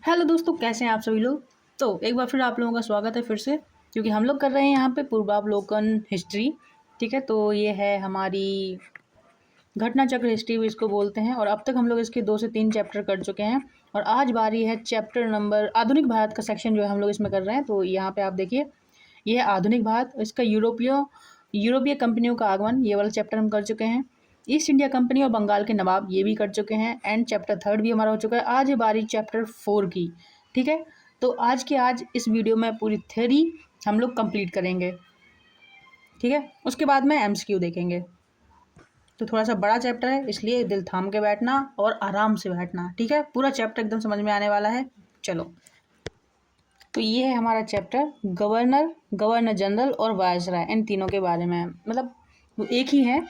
Hello दोस्तों, कैसे हैं आप सभी लोग। तो एक बार फिर आप लोगों का स्वागत है फिर से, क्योंकि हम लोग कर रहे हैं यहाँ पे पूर्वावलोकन हिस्ट्री। ठीक है, तो ये है हमारी घटना चक्र हिस्ट्री भी इसको बोलते हैं, और अब तक हम लोग इसके 2 से 3 चैप्टर कर चुके हैं। और आज बारी है चैप्टर नंबर आधुनिक भारत का सेक्शन जो है हम लोग इसमें कर रहे हैं। तो यहाँ पे आप देखिए, ये है आधुनिक भारत, इसका यूरोपीय कंपनियों का आगमन, ये वाला चैप्टर हम कर चुके हैं। ईस्ट इंडिया कंपनी और बंगाल के नवाब, ये भी कर चुके हैं। एंड चैप्टर 3 भी हमारा हो चुका है। आज है बारी चैप्टर 4 की। ठीक है, तो आज इस वीडियो में पूरी थ्योरी हम लोग कंप्लीट करेंगे। ठीक है, उसके बाद में एमसीक्यू देखेंगे। तो थोड़ा सा बड़ा चैप्टर है, इसलिए दिल थाम के बैठना और आराम से बैठना। ठीक है, पूरा चैप्टर एकदम समझ में आने वाला है। चलो, तो ये है हमारा चैप्टर गवर्नर जनरल और वायसराय, इन तीनों के बारे में। मतलब वो एक ही है,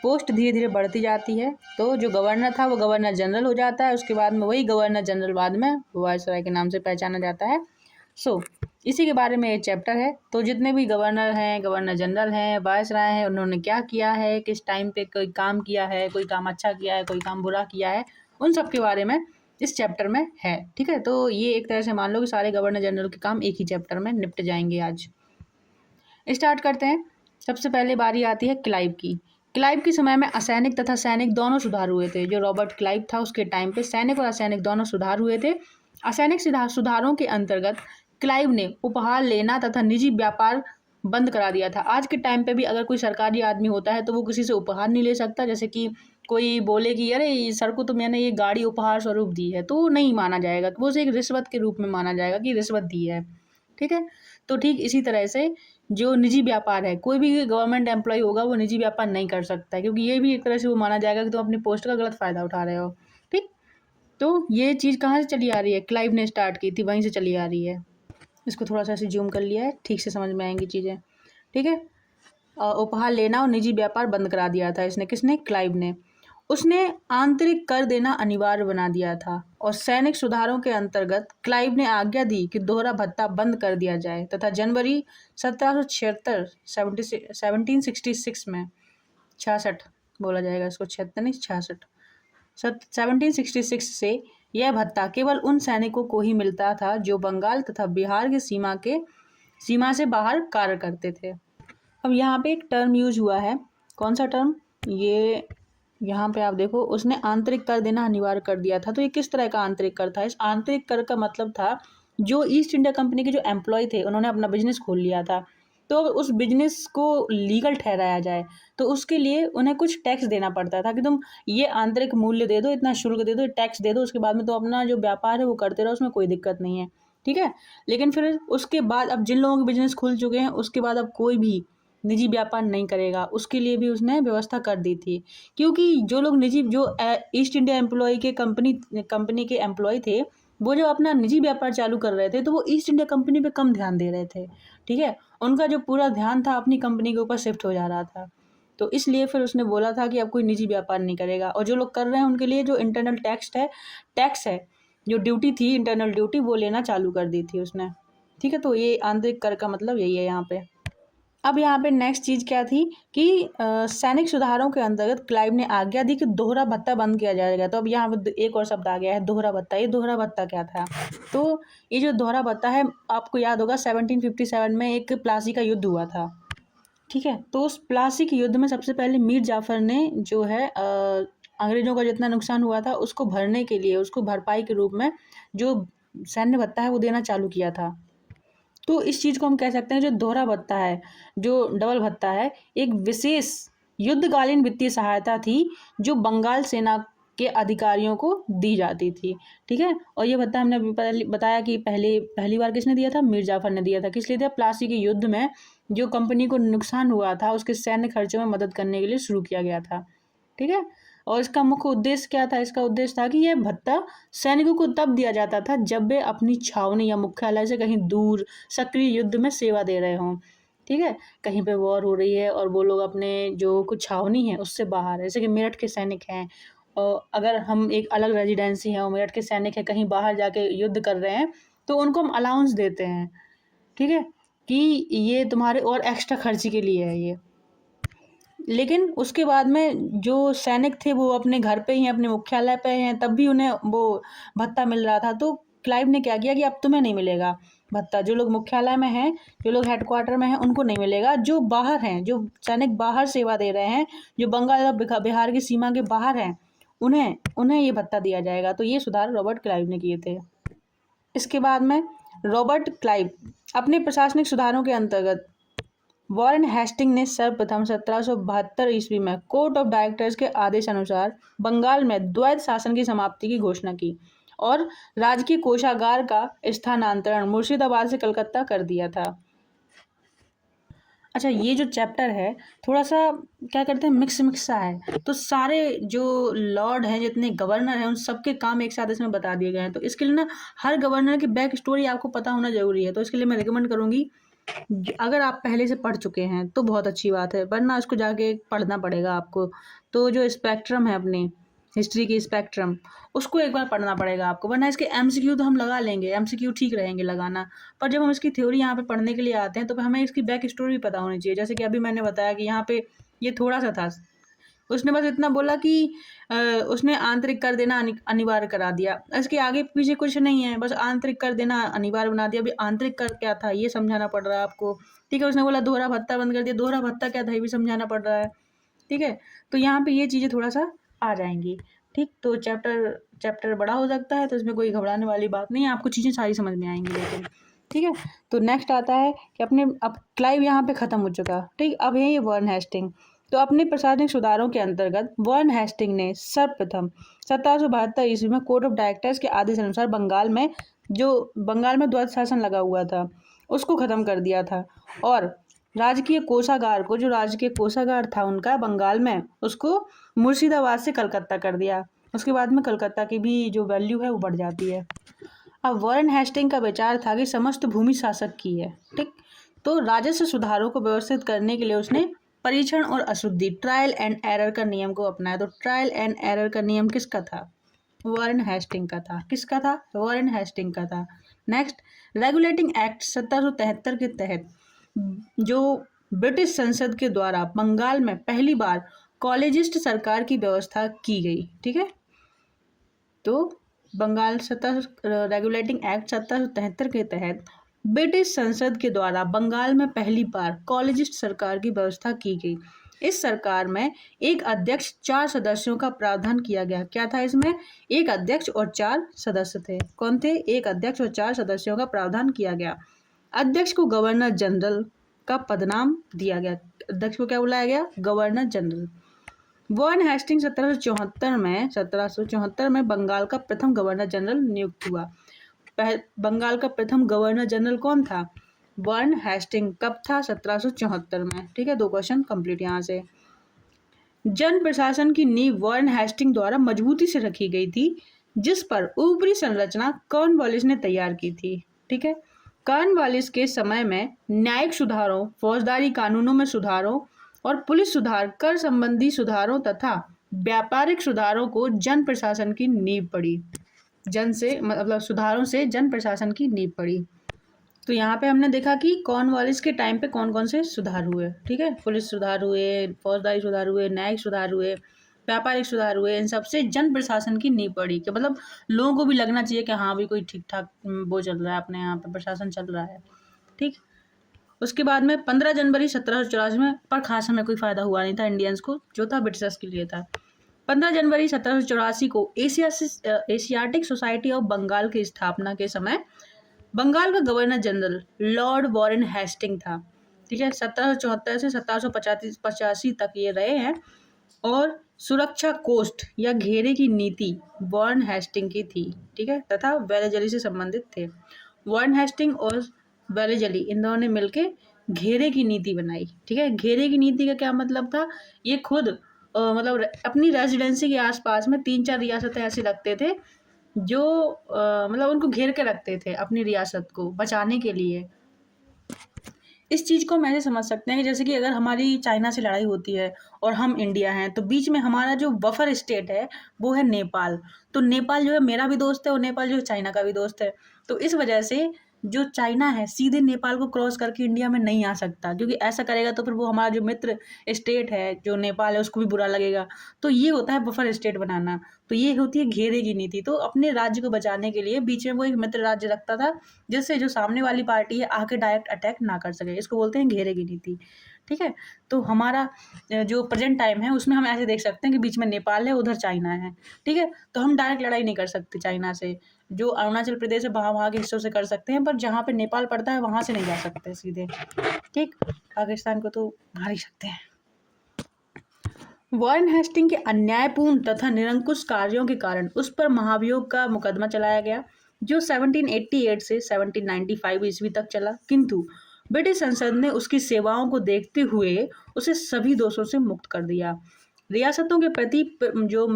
पोस्ट धीरे धीरे बढ़ती जाती है। तो जो गवर्नर था वो गवर्नर जनरल हो जाता है, उसके बाद में वही गवर्नर जनरल बाद में वायसराय के नाम से पहचाना जाता है। इसी के बारे में ये चैप्टर है। तो जितने भी गवर्नर हैं, गवर्नर जनरल हैं, वायसराय हैं, उन्होंने क्या किया है, किस टाइम पे कोई काम किया है, कोई काम अच्छा किया है, कोई काम बुरा किया है, उन सब के बारे में इस चैप्टर में है। ठीक है, तो ये एक तरह से मान लो कि सारे गवर्नर जनरल के काम एक ही चैप्टर में निपट जाएंगे। आज स्टार्ट करते हैं। सबसे पहले बारी आती है क्लाइव की। क्लाइव के समय में असैनिक तथा सैनिक दोनों सुधार हुए थे। जो रॉबर्ट क्लाइव था उसके टाइम पे सैनिक और असैनिक दोनों सुधार हुए थे। असैनिक सुधारों के अंतर्गत क्लाइव ने उपहार लेना तथा निजी व्यापार बंद करा दिया था। आज के टाइम पे भी अगर कोई सरकारी आदमी होता है तो वो किसी से उपहार नहीं ले सकता। जैसे कि कोई बोले कि अरे सर को तो मैंने ये गाड़ी उपहार स्वरूप दी है, तो नहीं माना जाएगा, तो वो उसे एक रिश्वत के रूप में माना जाएगा कि रिश्वत दी है। ठीक है, तो ठीक इसी तरह से जो निजी व्यापार है, कोई भी गवर्नमेंट एम्प्लॉय होगा वो निजी व्यापार नहीं कर सकता है, क्योंकि ये भी एक तरह से वो माना जाएगा कि तुम अपनी पोस्ट का गलत फ़ायदा उठा रहे हो। ठीक, तो ये चीज़ कहाँ से चली आ रही है, क्लाइव ने स्टार्ट की थी, वहीं से चली आ रही है। इसको थोड़ा सा ऐसे जूम कर लिया है, ठीक से समझ में आएंगी चीज़ें। ठीक है, उपहार लेना और निजी व्यापार बंद करा दिया था इसने, किसने, क्लाइव ने। उसने आंतरिक कर देना अनिवार्य बना दिया था, और सैनिक सुधारों के अंतर्गत क्लाइव ने आज्ञा दी कि दोहरा भत्ता बंद कर दिया जाए, तथा जनवरी 1776 1766 में 66 बोला जाएगा इसको, 76 नहीं 66, 1766 से यह भत्ता केवल उन सैनिकों को ही मिलता था जो बंगाल तथा बिहार की सीमा से बाहर कार्य करते थे। अब यहाँ पे एक टर्म यूज हुआ है, कौन सा टर्म, ये यहाँ पे आप देखो, उसने आंतरिक कर देना अनिवार्य कर दिया था। तो ये किस तरह का आंतरिक कर था। इस आंतरिक कर का मतलब था, जो ईस्ट इंडिया कंपनी के जो एम्प्लॉय थे उन्होंने अपना बिजनेस खोल लिया था, तो उस बिजनेस को लीगल ठहराया जाए तो उसके लिए उन्हें कुछ टैक्स देना पड़ता था कि तुम ये आंतरिक मूल्य दे दो, इतना शुल्क दे दो, टैक्स दे दो, उसके बाद में तो अपना जो व्यापार है वो करते रहो, उसमें कोई दिक्कत नहीं है। ठीक है, लेकिन फिर उसके बाद अब जिन लोगों के बिजनेस खुल चुके हैं उसके बाद अब कोई भी निजी व्यापार नहीं करेगा, उसके लिए भी उसने व्यवस्था कर दी थी। क्योंकि जो लोग ईस्ट इंडिया एम्प्लॉय के कंपनी के एम्प्लॉय थे, वो जो अपना निजी व्यापार चालू कर रहे थे तो वो ईस्ट इंडिया कंपनी पे कम ध्यान दे रहे थे। ठीक है, उनका जो पूरा ध्यान था अपनी कंपनी के ऊपर शिफ्ट हो जा रहा था। तो इसलिए फिर उसने बोला था कि अब कोई निजी व्यापार नहीं करेगा, और जो लोग कर रहे हैं उनके लिए जो इंटरनल टैक्स है, जो ड्यूटी थी, इंटरनल ड्यूटी, वो लेना चालू कर दी थी उसने। ठीक है, तो ये आंतरिक कर का मतलब यही है यहाँ पे। अब यहाँ पे नेक्स्ट चीज़ क्या थी कि सैनिक सुधारों के अंतर्गत क्लाइव ने आज्ञा दी कि दोहरा भत्ता बंद किया जाएगा। तो अब यहाँ पे एक और शब्द आ गया है, दोहरा भत्ता। ये दोहरा भत्ता क्या था, तो ये जो दोहरा भत्ता है, आपको याद होगा 1757 में एक प्लासी का युद्ध हुआ था। ठीक है, तो उस प्लासी के युद्ध में सबसे पहले मीर जाफर ने जो है अंग्रेजों का जितना नुकसान हुआ था उसको भरने के लिए, उसको भरपाई के रूप में जो सैन्य भत्ता है वो देना चालू किया था। तो इस चीज़ को हम कह सकते हैं, जो दोहरा भत्ता है, जो डबल भत्ता है, एक विशेष युद्धकालीन वित्तीय सहायता थी जो बंगाल सेना के अधिकारियों को दी जाती थी। ठीक है, और ये भत्ता हमने अभी बताया कि पहली बार किसने दिया था, मीर जाफर ने दिया था। किस लिए दिया, प्लासी के युद्ध में जो कंपनी को नुकसान हुआ था उसके सैन्य खर्चों में मदद करने के लिए शुरू किया गया था। ठीक है, और इसका मुख्य उद्देश्य क्या था, इसका उद्देश्य था कि यह भत्ता सैनिकों को तब दिया जाता था जब वे अपनी छावनी या मुख्यालय से कहीं दूर सक्रिय युद्ध में सेवा दे रहे हों। ठीक है, कहीं पे वॉर हो रही है और वो लोग अपने जो कुछ छावनी है उससे बाहर है, जैसे कि मेरठ के सैनिक हैं, और अगर हम एक अलग रेजिडेंसी है और मेरठ के सैनिक है कहीं बाहर जाके युद्ध कर रहे हैं, तो उनको हम अलाउंस देते हैं। ठीक है, कि ये तुम्हारे और एक्स्ट्रा खर्ची के लिए है ये। लेकिन उसके बाद में जो सैनिक थे वो अपने घर पे ही हैं, अपने मुख्यालय पे हैं, तब भी उन्हें वो भत्ता मिल रहा था। तो क्लाइव ने क्या किया कि अब तुम्हें नहीं मिलेगा भत्ता, जो लोग मुख्यालय में हैं, जो लोग हेडक्वार्टर में हैं, उनको नहीं मिलेगा। जो बाहर हैं, जो सैनिक बाहर सेवा दे रहे हैं, जो बंगाल और बिहार की सीमा के बाहर हैं, उन्हें उन्हें ये भत्ता दिया जाएगा। तो ये सुधार रॉबर्ट क्लाइव ने किए थे। इसके बाद में रॉबर्ट क्लाइव अपने प्रशासनिक सुधारों के अंतर्गत वॉरेन हेस्टिंग ने सर्वप्रथम 1772 ईस्वी में कोर्ट ऑफ डायरेक्टर्स के आदेश अनुसार बंगाल में द्वैत शासन की समाप्ति की घोषणा की और राजकीय कोषागार का स्थानांतरण मुर्शिदाबाद से कलकत्ता कर दिया था। अच्छा, ये जो चैप्टर है थोड़ा सा क्या करते हैं, मिक्स सा है। तो सारे जो लॉर्ड हैं, जितने गवर्नर हैं, उन सबके काम एक साथ इसमें बता दिए गए हैं। तो इसके लिए ना हर गवर्नर की बैक स्टोरी आपको पता होना जरूरी है। तो इसके लिए मैं रिकमेंड करूँगी, अगर आप पहले से पढ़ चुके हैं तो बहुत अच्छी बात है, वरना उसको जाके पढ़ना पड़ेगा आपको। तो जो स्पेक्ट्रम है अपनी हिस्ट्री की स्पेक्ट्रम, उसको एक बार पढ़ना पड़ेगा आपको, वरना इसके एमसीक्यू तो हम लगा लेंगे, एमसीक्यू ठीक रहेंगे लगाना, पर जब हम इसकी थ्योरी यहाँ पे पढ़ने के लिए आते हैं तो हमें इसकी बैक स्टोरी भी पता होनी चाहिए। जैसे कि अभी मैंने बताया कि यहाँ पे ये थोड़ा सा था, उसने बस इतना बोला कि उसने आंतरिक कर देना अनिवार्य करा दिया, इसके आगे पीछे कुछ नहीं है, बस आंतरिक कर देना अनिवार्य बना दिया। अभी आंतरिक कर क्या था ये समझाना पड़ रहा है आपको, ठीक है। उसने बोला दोहरा भत्ता बंद कर दिया, दोहरा भत्ता क्या था ये भी समझाना पड़ रहा है, ठीक है। तो यहाँ पे ये चीज़ें थोड़ा सा आ जाएंगी, ठीक। तो चैप्टर बड़ा हो सकता है, तो इसमें कोई घबराने वाली बात नहीं है, आपको चीज़ें सारी समझ में आएंगी लेकिन, ठीक है। तो नेक्स्ट आता है कि अब क्लाइव यहाँ पे ख़त्म हो चुका, ठीक। अब है ये वॉरेन हेस्टिंग। तो अपने प्रशासनिक सुधारों के अंतर्गत वॉरेन हेस्टिंग ने सर्वप्रथम 1772 ईस्वी में कोर्ट ऑफ डायरेक्टर्स के आदेश अनुसार बंगाल में द्वैत शासन लगा हुआ था उसको ख़त्म कर दिया था, और राजकीय कोषागार था उनका बंगाल में, उसको मुर्शिदाबाद से कलकत्ता कर दिया। उसके बाद में कलकत्ता की भी जो वैल्यू है वो बढ़ जाती है। अब वॉरेन हेस्टिंग का विचार था कि समस्त भूमि शासक की है, ठीक। तो राजस्व सुधारों को व्यवस्थित करने के लिए उसने परीक्षण और अशुद्धि, ट्रायल एंड एरर का नियम को अपनाया। तो ट्रायल एंड एरर का नियम किसका था? वॉरेन हेस्टिंग का था। किसका था? वॉरेन हेस्टिंग का था। नेक्स्ट, रेगुलेटिंग एक्ट 1773 के तहत जो ब्रिटिश संसद के द्वारा बंगाल में पहली बार कॉलेजिस्ट सरकार की व्यवस्था की गई, ठीक है। तो रेगुलेटिंग एक्ट 1773 के तहत ब्रिटिश संसद के द्वारा बंगाल में पहली बार कॉलेजिस्ट सरकार की व्यवस्था की गई। इस सरकार में एक अध्यक्ष 4 सदस्यों का प्रावधान किया गया। क्या था इसमें? एक अध्यक्ष और 4 सदस्य थे। कौन थे? एक अध्यक्ष और 4 सदस्यों का प्रावधान किया गया। अध्यक्ष को गवर्नर जनरल का पदनाम दिया गया। अध्यक्ष को क्या बुलाया गया? Governor general. वॉरेन हेस्टिंग 1774 में बंगाल का प्रथम गवर्नर जनरल नियुक्त हुआ। बंगाल का प्रथम गवर्नर जनरल कौन था? Warren Hasting. कब था? 1774 में, ठीक है। 2 क्वेश्चन कंप्लीट यहाँ से। जन प्रशासन की नींव वॉरेन हेस्टिंग द्वारा मजबूती से रखी गई थी, जिस पर ऊपरी संरचना कॉर्नवालिस ने तैयार की थी, ठीक है। कॉर्नवालिस के समय में न्यायिक सुधारों, फौजदारी कानूनों में सुधारों और पुलिस सुधार, कर संबंधी सुधारों तथा व्यापारिक सुधारों को जन प्रशासन की नींव पड़ी। सुधारों से जन प्रशासन की नींव पड़ी। तो यहाँ पे हमने देखा कि कॉर्नवालिस के टाइम पे कौन कौन से सुधार हुए, ठीक है। पुलिस सुधार हुए, फौजदारी सुधार हुए, न्यायिक सुधार हुए, व्यापारिक सुधार हुए। इन सबसे जन प्रशासन की नींव पड़ी कि मतलब लोगों को भी लगना चाहिए कि हाँ भी कोई ठीक ठाक वो चल रहा है, अपने यहाँ पे प्रशासन चल रहा है, ठीक। उसके बाद में 15 जनवरी 1784 में, पर खास हमें कोई फ़ायदा हुआ नहीं था इंडियंस को, जो था ब्रिटिशर्स के लिए था। 15 जनवरी 1784 को एशियाटिक सोसाइटी ऑफ बंगाल की स्थापना के समय बंगाल का governor general lord Warren Hasting था, ठीक है। 1774 से 1785 तक ये रहे हैं, और सुरक्षा कोस्ट या घेरे की नीति वॉरेन हेस्टिंग की थी, ठीक है, तथा वेलेजली से संबंधित थे। वॉरेन हेस्टिंग और वेलेजली इन दोनों ने मिलकर घेरे की नीति बनाई, ठीक है। घेरे की नीति का क्या मतलब था? ये खुद मतलब अपनी रेजिडेंसी के आसपास में 3-4 रियासतें ऐसी रखते थे जो मतलब उनको घेर के रखते थे अपनी रियासत को बचाने के लिए। इस चीज़ को हम ऐसे समझ सकते हैं कि जैसे कि अगर हमारी चाइना से लड़ाई होती है और हम इंडिया हैं, तो बीच में हमारा जो बफर स्टेट है वो है नेपाल। तो नेपाल जो है मेरा भी दोस्त है और नेपाल जो है चाइना का भी दोस्त है। तो इस वजह से जो चाइना है सीधे नेपाल को क्रॉस करके इंडिया में नहीं आ सकता, क्योंकि ऐसा करेगा तो फिर वो हमारा जो मित्र स्टेट है जो नेपाल है उसको भी बुरा लगेगा। तो ये होता है बफर स्टेट बनाना। तो ये होती है घेरे की नीति। तो अपने राज्य को बचाने के लिए बीच में वो एक मित्र राज्य रखता था, जिससे जो सामने वाली पार्टी है आके डायरेक्ट अटैक ना कर सके। इसको बोलते हैं घेरे की नीति। ठीक है। तो हमारा जो प्रेजेंट टाइम है उसमें हम ऐसे देख सकते हैं कि बीच में नेपाल है, उधर चाइना है। ठीक है। तो हम डायरेक्ट लड़ाई नहीं कर सकते चाइना से। जो अरुणाचल प्रदेश है वहाँ के हिस्सों से कर सकते हैं, पर जहाँ पे नेपाल पड़ता है वहाँ से नहीं जा सकते सीधे। ठीक। पाकिस्तान को तो मार ही सकते हैं। वॉरेन हेस्टिंग के अन्यायपूर्ण तथा निरंकुश कार्यों के कारण उस पर महाभियोग का मुकदमा चलाया गया, जो 1788 से 1795 ईस्वी तक चला, किंतु ब्रिटिश संसद ने उसकी सेवाओं को देखते हुए उसे सभी दोषों से मुक्त कर दिया। रियासतों के प्रति जो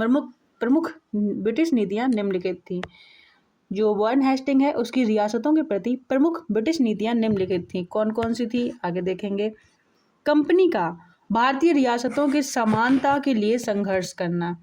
प्रमुख ब्रिटिश नीतियां निम्नलिखित थी। जो वॉरेन हेस्टिंग है उसकी रियासतों के प्रति प्रमुख ब्रिटिश नीतियां निम्नलिखित थी। कौन कौन सी थी आगे देखेंगे। कंपनी का भारतीय रियासतों के समानता के लिए संघर्ष करना,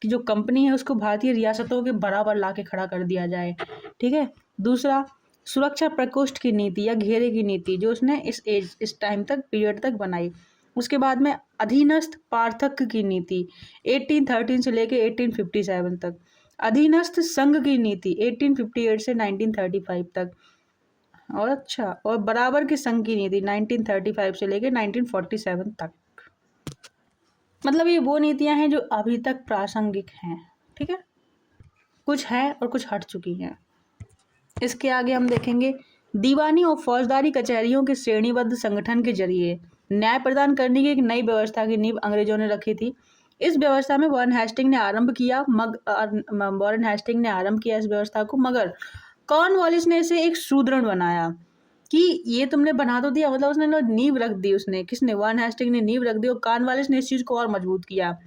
कि जो कंपनी है उसको भारतीय रियासतों के बराबर ला के खड़ा कर दिया जाए। ठीक है। दूसरा, सुरक्षा प्रकोष्ठ की नीति या घेरे की नीति, जो उसने इस टाइम तक पीरियड तक बनाई। उसके बाद में अधीनस्थ पार्थक्य की नीति 1813 से लेके 1857 तक। अधीनस्थ संघ की नीति 1858 से 1935 तक। और अच्छा, और बराबर के संघ की नीति 1935 से लेके 1947 तक। मतलब ये वो नीतियां हैं जो अभी तक प्रासंगिक हैं। ठीक है। कुछ है और कुछ हट चुकी हैं। इसके आगे हम देखेंगे दीवानी और फौजदारी कचहरियों के श्रेणीबद्ध संगठन के जरिए न्याय प्रदान करने की एक नई व्यवस्था की नींव अंग्रेजों ने रखी थी। इस व्यवस्था में वॉरेन हेस्टिंग ने आरंभ किया इस व्यवस्था को, मगर कॉर्नवालिस ने इसे एक सुदृढ़ बनाया। कि ये तुमने बना तो दिया, मतलब उसने नींव रख दी। उसने किसने? वॉरेन हेस्टिंग ने नींव रख दी और कॉर्नवालिस ने इस चीज को और मजबूत किया।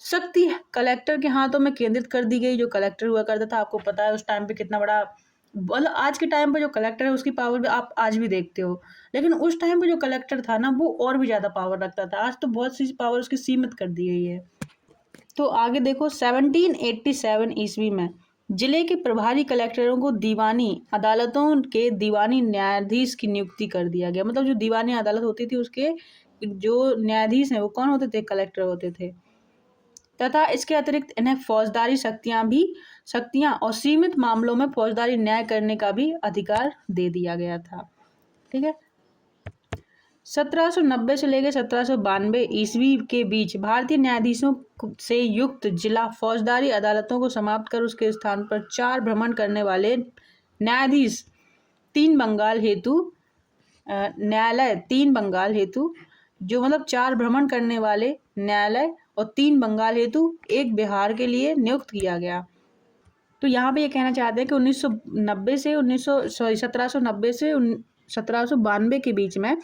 शक्ति कलेक्टर के हाथों में केंद्रित कर दी गई। जो कलेक्टर हुआ करता था, आपको पता है उस टाइम पे कितना बड़ा, मतलब आज के टाइम पे जो कलेक्टर है उसकी पावर भी आप आज भी देखते हो, लेकिन उस टाइम पे जो कलेक्टर था ना वो और भी ज्यादा पावर रखता था। आज तो बहुत सी पावर उसकी सीमित कर दी गई है। तो आगे देखो 1787 ईस्वी में जिले के प्रभारी कलेक्टरों को दीवानी अदालतों के दीवानी न्यायाधीश की नियुक्ति कर दिया गया। मतलब जो दीवानी अदालत होती थी उसके जो न्यायाधीश हैं वो कौन होते थे? कलेक्टर होते थे। तथा इसके अतिरिक्त इन्हें फौजदारी शक्तियां और सीमित मामलों में फौजदारी न्याय करने का भी अधिकार दे दिया गया था। ठीक है। 1790 से लेकर 1792 ईस्वी के बीच भारतीय न्यायाधीशों से युक्त जिला फौजदारी अदालतों को समाप्त कर उसके स्थान पर 4 भ्रमण करने वाले न्यायाधीश तीन बंगाल हेतु जो मतलब 4 भ्रमण करने वाले न्यायालय और 3 बंगाल हेतु एक बिहार के लिए नियुक्त किया गया। तो यहाँ पे ये कहना चाहते हैं कि 1790 से 1792 के बीच में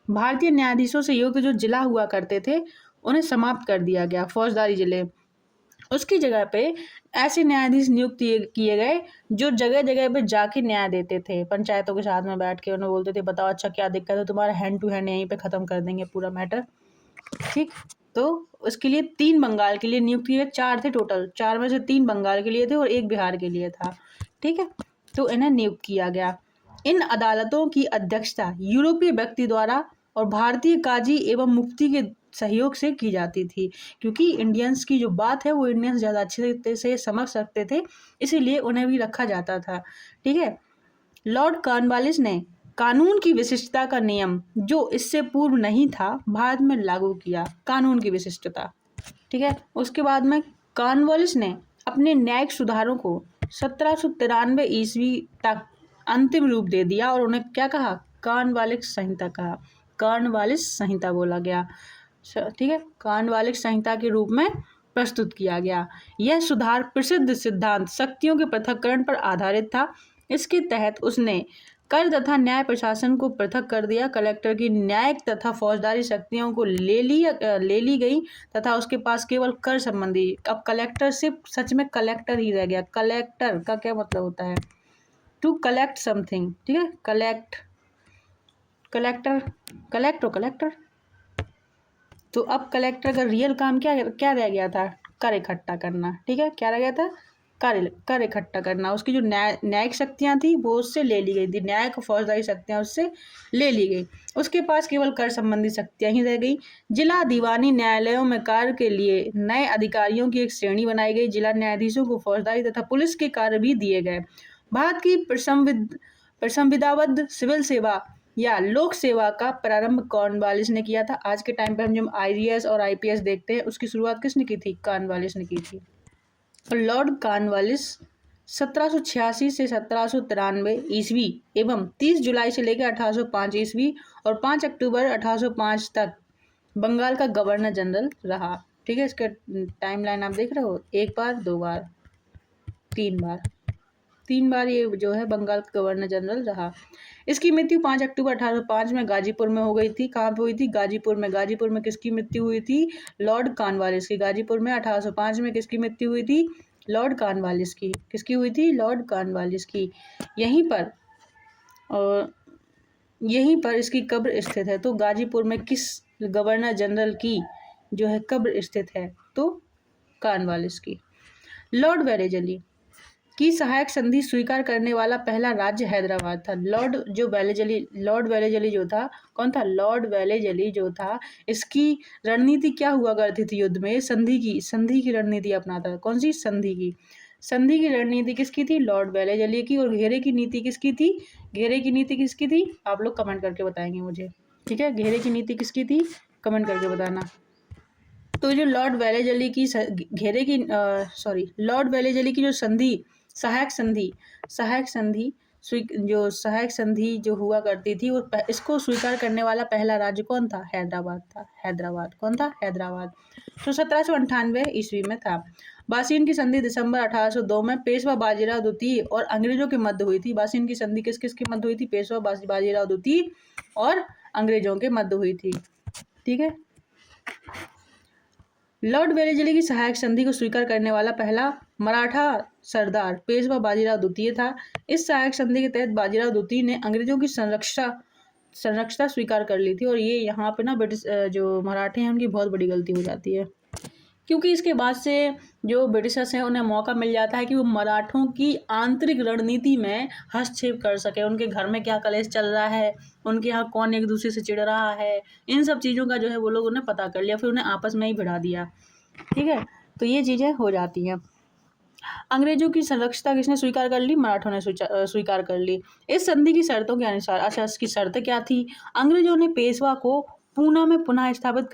भारतीय न्यायाधीशों से युक्त जो जिला हुआ करते थे उन्हें समाप्त कर दिया गया, फौजदारी जिले। उसकी जगह पे ऐसे न्यायाधीश नियुक्त किए गए जो जगह जगह पे जाके न्याय देते थे। पंचायतों के साथ में बैठ के उन्हें बोलते थे बताओ अच्छा क्या दिक्कत है, तुम्हारा हैंड टू हैंड यहीं पे खत्म कर देंगे पूरा मैटर। ठीक। तो उसके लिए 3 बंगाल के लिए नियुक्त किए, 4 थे टोटल, 4 में से 3 बंगाल के लिए थे और 1 बिहार के लिए था। ठीक है। तो इन्हें नियुक्त किया गया। इन अदालतों की अध्यक्षता यूरोपीय व्यक्ति द्वारा और भारतीय काजी एवं मुफ्ती के सहयोग से की जाती थी, क्योंकि इंडियंस की जो बात है वो इंडियंस ज़्यादा अच्छे से समझ सकते थे, इसीलिए उन्हें भी रखा जाता था। ठीक है। लॉर्ड कॉर्नवालिस ने कानून की विशिष्टता का नियम जो इससे पूर्व नहीं था भारत में लागू किया। कानून की विशिष्टता। ठीक है। उसके बाद में कॉर्नवालिस ने अपने न्यायिक सुधारों को 1793 ईस्वी तक अंतिम रूप दे दिया और उन्हें क्या कहा? कॉर्नवालिस संहिता कहा। कॉर्नवालिस संहिता बोला गया। ठीक है। कॉर्नवालिस संहिता के रूप में प्रस्तुत किया गया। यह सुधार प्रसिद्ध सिद्धांत शक्तियों के पृथक्करण पर आधारित था। इसके तहत उसने कर तथा न्याय प्रशासन को पृथक कर दिया। कलेक्टर की न्यायिक तथा फौजदारी शक्तियों को ले ली गई तथा उसके पास केवल कर संबंधी। अब कलेक्टर सिर्फ सच में कलेक्टर ही रह गया। कलेक्टर का क्या मतलब होता है? To collect something. ठीक है। कलेक्टर। तो अब कलेक्टर का रियल काम क्या रह गया था? कर इकट्ठा करना। ठीक है। क्या रह गया था? कर इकट्ठा करना। उसकी जो न्यायिक शक्तियाँ थी वो उससे ले ली गई थी, न्यायिक और फौजदारी शक्तियाँ उससे ले ली गई। उसके पास केवल कर संबंधी शक्तियाँ ही रह गई। जिला दीवानी न्यायालयों में कार्य के लिए नए अधिकारियों की एक श्रेणी बनाई गई। जिला न्यायाधीशों को फौजदारी तथा पुलिस के कार्य भी दिए गए। भारत की प्रसंविदाबद्ध सिविल सेवा या लोक सेवा का प्रारंभ कॉर्नवालिस ने किया था। आज के टाइम पे हम जब IAS और IPS देखते हैं, उसकी शुरुआत किसने की थी? कॉर्नवालिस ने की थी। लॉर्ड कॉर्नवालिस 1786 से 1793 ईस्वी एवं 30 जुलाई से लेकर 1805 ईस्वी और 5 अक्टूबर 1805 तक बंगाल का गवर्नर जनरल रहा। ठीक है, इसका टाइमलाइन आप देख रहे हो, 1 बार, 2 बार, 3 बार ये जो है बंगाल का गवर्नर जनरल रहा। इसकी मृत्यु 5 अक्टूबर 1805 में गाजीपुर में हो गई थी। कहाँ पे हुई थी? गाजीपुर में। गाजीपुर में किसकी मृत्यु हुई थी? लॉर्ड कॉर्नवालिस की। गाजीपुर में 1805 में किसकी मृत्यु हुई थी? लॉर्ड कॉर्नवालिस की। किसकी हुई थी? लॉर्ड कॉर्नवालिस की। यहीं पर इसकी कब्र स्थित है। तो गाजीपुर में किस गवर्नर जनरल की जो है कब्र स्थित है? तो कॉर्नवालिस की। लॉर्ड वेलेजली की सहायक संधि स्वीकार करने वाला पहला राज्य हैदराबाद था। लॉर्ड वेलेजली जो था, कौन था? लॉर्ड वेलेजली जो था, इसकी रणनीति क्या हुआ करती थी युद्ध में? संधि की रणनीति अपनाता था। कौन सी? संधि की रणनीति किसकी थी? लॉर्ड वेलेजली की। और घेरे की नीति किसकी थी? आप लोग कमेंट करके बताएंगे मुझे। ठीक है, घेरे की नीति किसकी थी? कमेंट करके बताना। तो जो लॉर्ड वेलेजली की जो सहायक संधि जो हुआ करती थी, वो इसको स्वीकार करने वाला पहला राज्य कौन था? हैदराबाद। कौन था? हैदराबाद। तो 1798 ईस्वी में था। बासिन की संधि दिसंबर 1802 में पेशवा बाजीराव द्वितीय और अंग्रेजों के मध्य हुई थी। बासिन की संधि किसके मध्य हुई थी? पेशवा बाजीराव द्वितीय और अंग्रेजों के मध्य हुई थी। ठीक है, लॉर्ड वेलेजली की सहायक संधि को स्वीकार करने वाला पहला मराठा सरदार पेशवा बाजीराव द्वितीय था। इस सहायक संधि के तहत बाजीराव द्वितीय ने अंग्रेजों की संरक्षता स्वीकार कर ली थी। और ये यहाँ पे ना ब्रिटिश जो मराठे हैं उनकी बहुत बड़ी गलती हो जाती है, क्योंकि इसके बाद से जो ब्रिटिशर्स हैं उन्हें मौका मिल जाता है कि वो मराठों की आंतरिक रणनीति में हस्तक्षेप कर सके। उनके घर में क्या कलेश चल रहा है, उनके यहाँ कौन एक दूसरे से चिढ़ रहा है, इन सब चीज़ों का जो है वो लोग उन्हें पता कर लिया, फिर उन्हें आपस में ही भिड़ा दिया। ठीक है, तो ये चीज़ें हो जाती हैं। अंग्रेजों की संरक्षता किसने स्वीकार कर ली? मराठों ने स्वीकार कर ली। इस संधि की शर्तों के अनुसार, अच्छा इसकी शर्तें क्या थी? अंग्रेजों ने पेशवा को पूना में पुनः स्थापित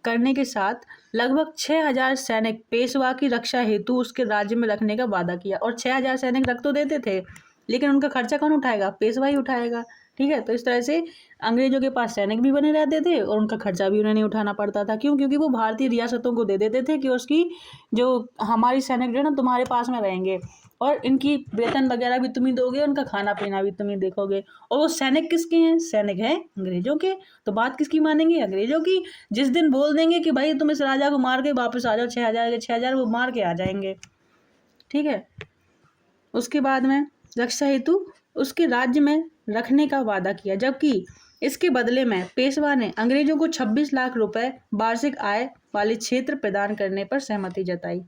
करने के साथ लगभग 6000 सैनिक पेशवा की रक्षा हेतु उसके राज्य में रखने का वादा किया। और 6000 सैनिक रख तो देते थे, लेकिन उनका खर्चा कौन उठाएगा? पेशवा ही उठाएगा। ठीक है, तो इस तरह से अंग्रेजों के पास सैनिक भी बने रहते थे और उनका खर्चा भी उन्हें नहीं उठाना पड़ता था। क्यों? क्योंकि वो भारतीय रियासतों को दे देते थे कि उसकी जो हमारी सैनिक जो है ना तुम्हारे पास में रहेंगे, और इनकी वेतन वगैरह भी तुम ही दोगे, उनका खाना पीना भी तुम ही देखोगे। और वो सैनिक किसके हैं? सैनिक हैं अंग्रेजों के। तो बात किसकी मानेंगे? अंग्रेजों की। जिस दिन बोल देंगे कि भाई तुम इस राजा को मार के वापस आ जाओ, 6000 के 6000 वो मार के आ जाएंगे। ठीक है, उसके बाद में रक्षा हेतु उसके राज्य में रखने का वादा किया, जबकि इसके बदले में पेशवा ने अंग्रेजों को 26 लाख रुपए वार्षिक आय वाले क्षेत्र प्रदान करने पर सहमति जताई।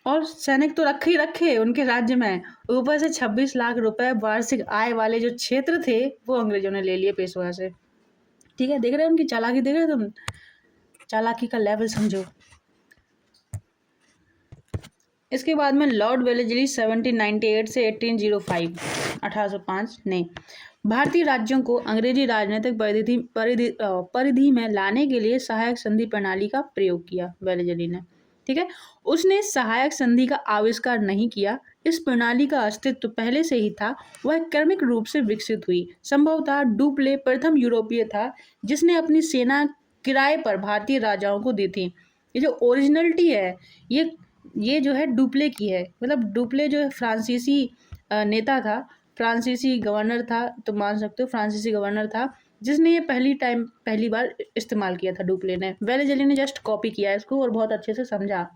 और सैनिक तो रखे उनके राज्य में, ऊपर से 26 लाख रुपए वार्षिक आय वाले जो क्षेत्र थे वो अंग्रेजों ने ले लिए पेशवा से। ठीक है, देख रहे हो उनकी चालाकी? देख रहे हो तुम? चालाकी का लेवल समझो। इसके बाद में लॉर्ड वेलेजली 1798 से 1805 ने भारतीय राज्यों को अंग्रेजी राजनीतिक परिधि में लाने के लिए सहायक संधि प्रणाली का प्रयोग किया। वेलेजली ने, ठीक है, उसने सहायक संधि का आविष्कार नहीं किया। इस प्रणाली का अस्तित्व पहले से ही था, वह क्रमिक रूप से विकसित हुई। संभवतः डुप्ले प्रथम यूरोपीय था जिसने अपनी सेना किराए पर भारतीय राजाओं को दी थी। ये जो ओरिजिनलिटी है ये जो है डुप्ले की है। मतलब डुप्ले जो है फ्रांसीसी नेता था, फ्रांसीसी गवर्नर था, तो मान सकते हो फ्रांसीसी गवर्नर था जिसने ये पहली बार इस्तेमाल किया था डुप्ले ने। वेलेजली ने जस्ट कॉपी किया इसको और बहुत अच्छे से समझा।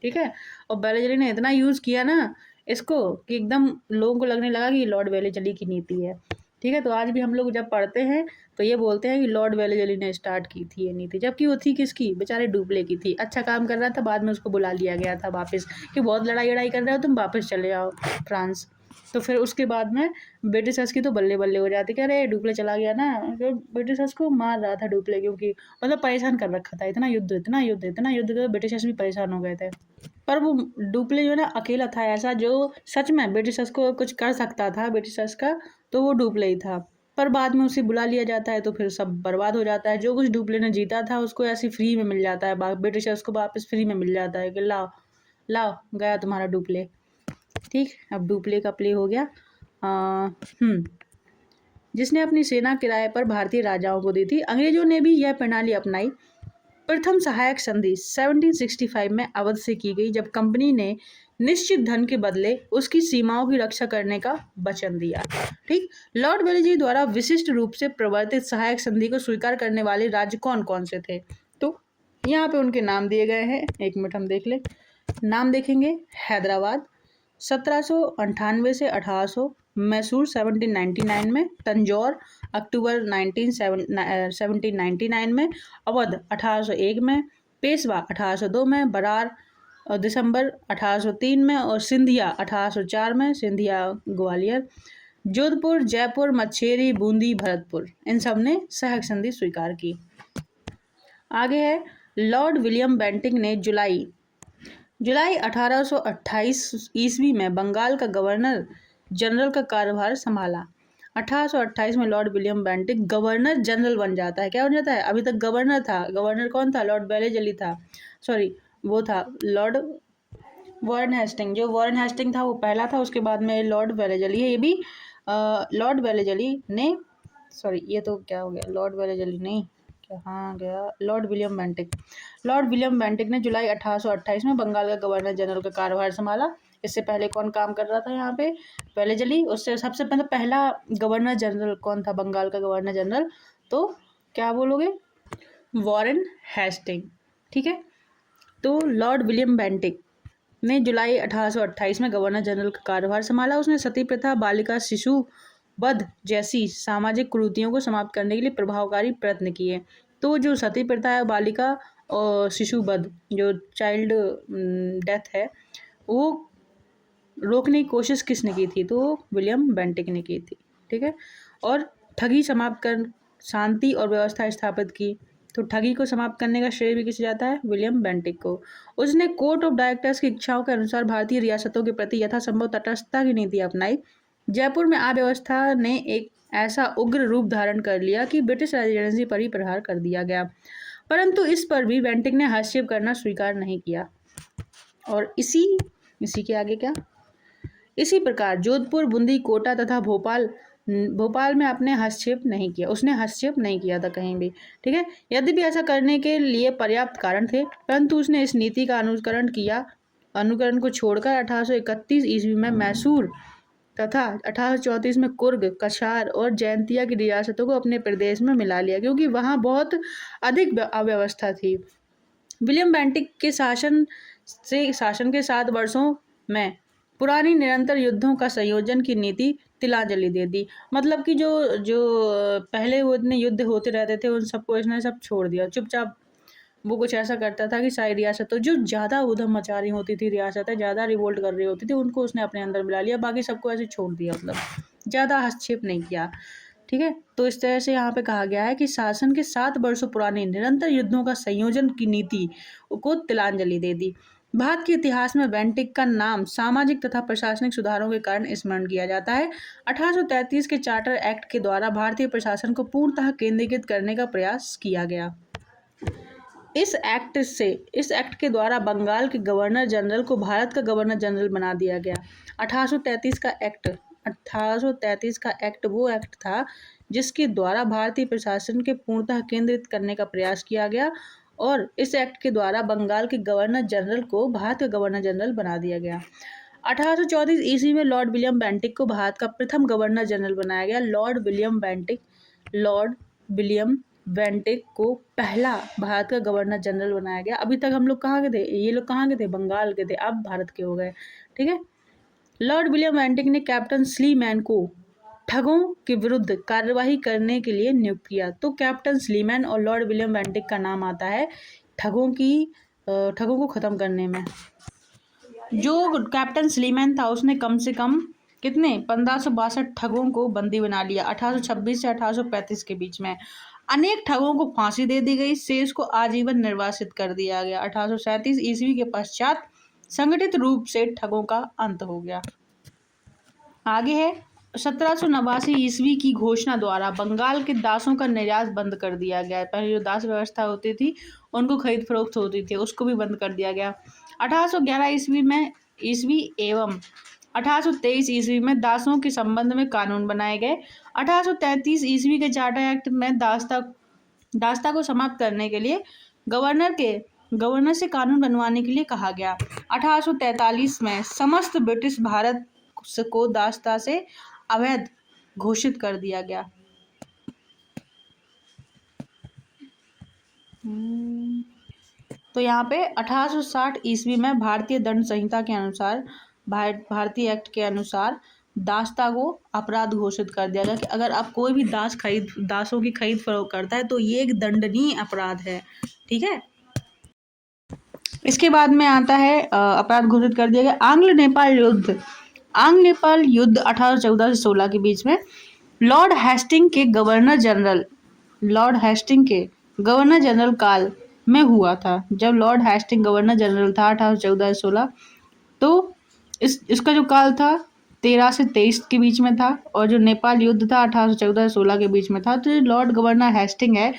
ठीक है, और वेलेजली ने इतना यूज़ किया ना इसको कि एकदम लोगों को लगने लगा कि लॉर्ड वेलेजली की नीति है। ठीक है, तो आज भी हम लोग जब पढ़ते हैं तो ये बोलते हैं कि लॉर्ड वेलेजली ने स्टार्ट की थी ये नीति, जबकि वो थी किसकी, बेचारे डुप्ले की थी। अच्छा काम कर रहा था, बाद में उसको बुला लिया गया था वापस कि बहुत लड़ाई वड़ाई कर रहे हो तुम, वापस चले जाओ फ्रांस। तो फिर उसके बाद में ब्रिटिशर्स की तो बल्ले बल्ले हो जाती कि अरे डुप्ले चला गया ना, तो ब्रिटिशर्स को मार रहा था डुप्ले, क्योंकि मतलब परेशान कर रखा था, इतना युद्ध इतना युद्ध इतना युद्ध कर ब्रिटिशर्स भी परेशान हो गए थे। पर वो डुप्ले जो है ना अकेला था ऐसा जो सच में ब्रिटिशर्स को कुछ कर सकता था ब्रिटिशर्स का, तो वो डुप्ले ही था। पर बाद में उसे बुला लिया जाता है तो फिर सब बर्बाद हो जाता है, जो कुछ डुप्ले ने जीता था उसको ऐसे फ्री में मिल जाता है, ब्रिटिशर्स को वापस फ्री में मिल जाता है कि लाओ लाओ गया तुम्हारा डुप्ले। ठीक, अब डुप्ले का प्ले हो गया। जिसने अपनी सेना किराए पर भारतीय राजाओं को दी थी। अंग्रेजों ने भी यह प्रणाली अपनाई। प्रथम सहायक संधि 1765 में अवध से की गई, जब कंपनी ने निश्चित धन के बदले उसकी सीमाओं की रक्षा करने का वचन दिया। ठीक, लॉर्ड वेलेस्ली द्वारा विशिष्ट रूप से प्रवर्तित सहायक संधि को स्वीकार करने वाले राज्य कौन कौन से थे, तो यहाँ पे उनके नाम दिए गए हैं, एक मिनट हम देख ले। नाम देखेंगे, हैदराबाद 1798 से 1800, मैसूर 1799 में, तंजौर अक्टूबर 1799 में, अवध 1801 में, पेशवा 1802 में, बरार दिसंबर 1803 में, और सिंधिया 1804 में, सिंधिया ग्वालियर, जोधपुर, जयपुर, मच्छेरी, बूंदी, भरतपुर, इन सब ने सहायक संधि स्वीकार की। आगे है, लॉर्ड विलियम बेंटिंक ने जुलाई 1828 ईस्वी में बंगाल का गवर्नर जनरल का कार्यभार संभाला। 1828 में Lord William Bentinck governor general बन जाता है। क्या बन जाता है, अभी तक गवर्नर था। गवर्नर कौन था, लॉर्ड वेलेस्ली था, सॉरी वो था लॉर्ड वॉरेन हेस्टिंग। जो वॉरेन हेस्टिंग था वो पहला था, उसके बाद में लॉर्ड वेलेस्ली है। ये भी लॉर्ड वेलेस्ली ने, सॉरी ये तो क्या हो गया, लॉर्ड वेलेस्ली नहीं, कहाँ गया, Lord William Bentinck. Lord William Bentinck ने जुलाई 1828 में बंगाल का गवर्नर जनरल का कार्यभार संभाला। इससे पहले कौन काम कर रहा था यहाँ पे, वेलेस्ली। उससे सबसे पहला गवर्नर जनरल कौन था, बंगाल का गवर्नर जनरल, तो क्या बोलोगे, वॉरेन हेस्टिंग। ठीक है, तो लॉर्ड विलियम बेंटिक ने जुलाई 1828 में गवर्नर जनरल का कार्यभार संभाला। उसने सती प्रथा, बालिका शिशु वध जैसी सामाजिक कुरीतियों को समाप्त करने के लिए प्रभावकारी प्रयत्न किए। तो जो सती प्रथा है, बालिका और शिशु वध, जो चाइल्ड डेथ है, वो रोकने की कोशिश किसने की थी, तो विलियम बेंटिक ने की थी। ठीक है, और ठगी समाप्त कर शांति और व्यवस्था स्थापित की। तो ठगी को समाप्त करने का श्रेय भी किसे जाता है, विलियम बेंटिक को। उसने कोर्ट ऑफ डायरेक्टर्स की इच्छाओं के अनुसार भारतीय रियासतों के प्रति यथासंभव तटस्थता की नीति अपनाई। जयपुर में अव्यवस्था ने एक ऐसा उग्र रूप धारण कर लिया कि ब्रिटिश रेजिडेंसी पर ही प्रहार कर दिया गया, परंतु इस पर भी बेंटिक ने हस्तक्षेप करना स्वीकार नहीं किया। और इसी के आगे क्या, इसी प्रकार जोधपुर, बूंदी, कोटा तथा भोपाल में अपने हस्तक्षेप नहीं किया, उसने हस्तक्षेप नहीं किया था कहीं भी। ठीक है, यद्यपि ऐसा करने के लिए पर्याप्त कारण थे, परंतु उसने इस नीति का अनुकरण को छोड़कर 1831 ईस्वी में मैसूर तथा 1834 में कुर्ग, कछार और जैंतिया की रियासतों को अपने प्रदेश में मिला लिया, क्योंकि वहाँ बहुत अधिक अव्यवस्था थी। विलियम बेंटिक के शासन के 7 वर्षों में पुरानी निरंतर युद्धों का संयोजन की नीति तिलांजलि दे दी। मतलब कि जो जो पहले वो इतने युद्ध होते रहते थे उन सबको इसने सब छोड़ दिया, चुपचाप वो कुछ ऐसा करता था कि सारी रियासतों जो ज़्यादा उधम मचा रही होती थी, रियासतें ज़्यादा रिवोल्ट कर रही होती थी, उनको उसने अपने अंदर मिला लिया, बाकी सबको ऐसे छोड़ दिया, मतलब ज़्यादा हस्तक्षेप नहीं किया। ठीक है, तो इस तरह से यहाँ पे कहा गया है कि शासन के 7 वर्षों पुरानी निरंतर युद्धों का संयोजन की नीति को तिलांजलि दे दी। भारत के इतिहास में बेंटिक का नाम सामाजिक तथा प्रशासनिक सुधारों के कारण स्मरण किया जाता है। 1833 के चार्टर एक्ट के द्वारा भारतीय प्रशासन को पूर्णतः केंद्रीकृत करने का प्रयास किया गया। इस एक्ट के द्वारा बंगाल के गवर्नर जनरल को भारत का गवर्नर जनरल बना दिया गया। 1833 का एक्ट वो एक्ट था जिसके द्वारा भारतीय प्रशासन के पूर्णतः केंद्रित करने का प्रयास किया गया, और इस एक्ट के द्वारा बंगाल के गवर्नर जनरल को भारत का गवर्नर जनरल बना दिया गया। 1834 ईस्वी में लॉर्ड विलियम बेंटिक को भारत का प्रथम गवर्नर जनरल बनाया गया। लॉर्ड विलियम बेंटिक को पहला भारत का गवर्नर जनरल बनाया गया। अभी तक हम लोग कहाँ के थे, ये लोग कहाँ के थे, बंगाल के थे, अब भारत के हो गए। ठीक है, लॉर्ड विलियम बेंटिक ने कैप्टन स्लीमैन को ठगों के विरुद्ध कार्यवाही करने के लिए नियुक्त किया। तो कैप्टन स्लीमैन और लॉर्ड विलियम बेंटिक का नाम आता है ठगों को ख़त्म करने में। जो कैप्टन स्लीमैन था उसने कम से कम कितने 1562 ठगों को बंदी बना लिया 1826 से 1835 के बीच में। अनेक ठगों को फांसी दे दी गई, शेष को आजीवन निर्वासित कर दिया गया। 1837 ईस्वी के पश्चात संगठित रूप से ठगों का अंत हो गया। आगे है 1789 ईस्वी की घोषणा द्वारा बंगाल के दासों का निर्यात बंद कर दिया गया। पहले जो दास व्यवस्था होती थी उनको खरीद फरोख्त होती थी उसको भी बंद कर दिया गया। 1811 ईस्वी एवं 1823 ईस्वी में दासों के संबंध में कानून बनाए गए। 1833 ईस्वी के चार्टर एक्ट में दासता को समाप्त करने के लिए गवर्नर से कानून बनवाने के लिए कहा गया। 1843 में समस्त ब्रिटिश भारत को दासता से अवैध घोषित कर दिया गया। तो यहाँ पे 1860 ईस्वी में भारतीय दंड संहिता के अनुसार भारतीय एक्ट के अनुसार दासता को अपराध घोषित कर दिया गया कि अगर आप कोई भी दासों की खरीद फरोख्त करता है तो ये एक दंडनीय अपराध है। ठीक है, इसके बाद में आता है अपराध घोषित कर दिया गया आंग्ल नेपाल युद्ध 1814 से 16 के बीच में लॉर्ड हेस्टिंग के गवर्नर जनरल काल में हुआ था। जब लॉर्ड हेस्टिंग गवर्नर जनरल था 1814 से 16, तो इसका जो काल था 13 से 23 के बीच में था, और जो नेपाल युद्ध था 1814 से 16 के बीच में था। तो जो लॉर्ड गवर्नर हेस्टिंग है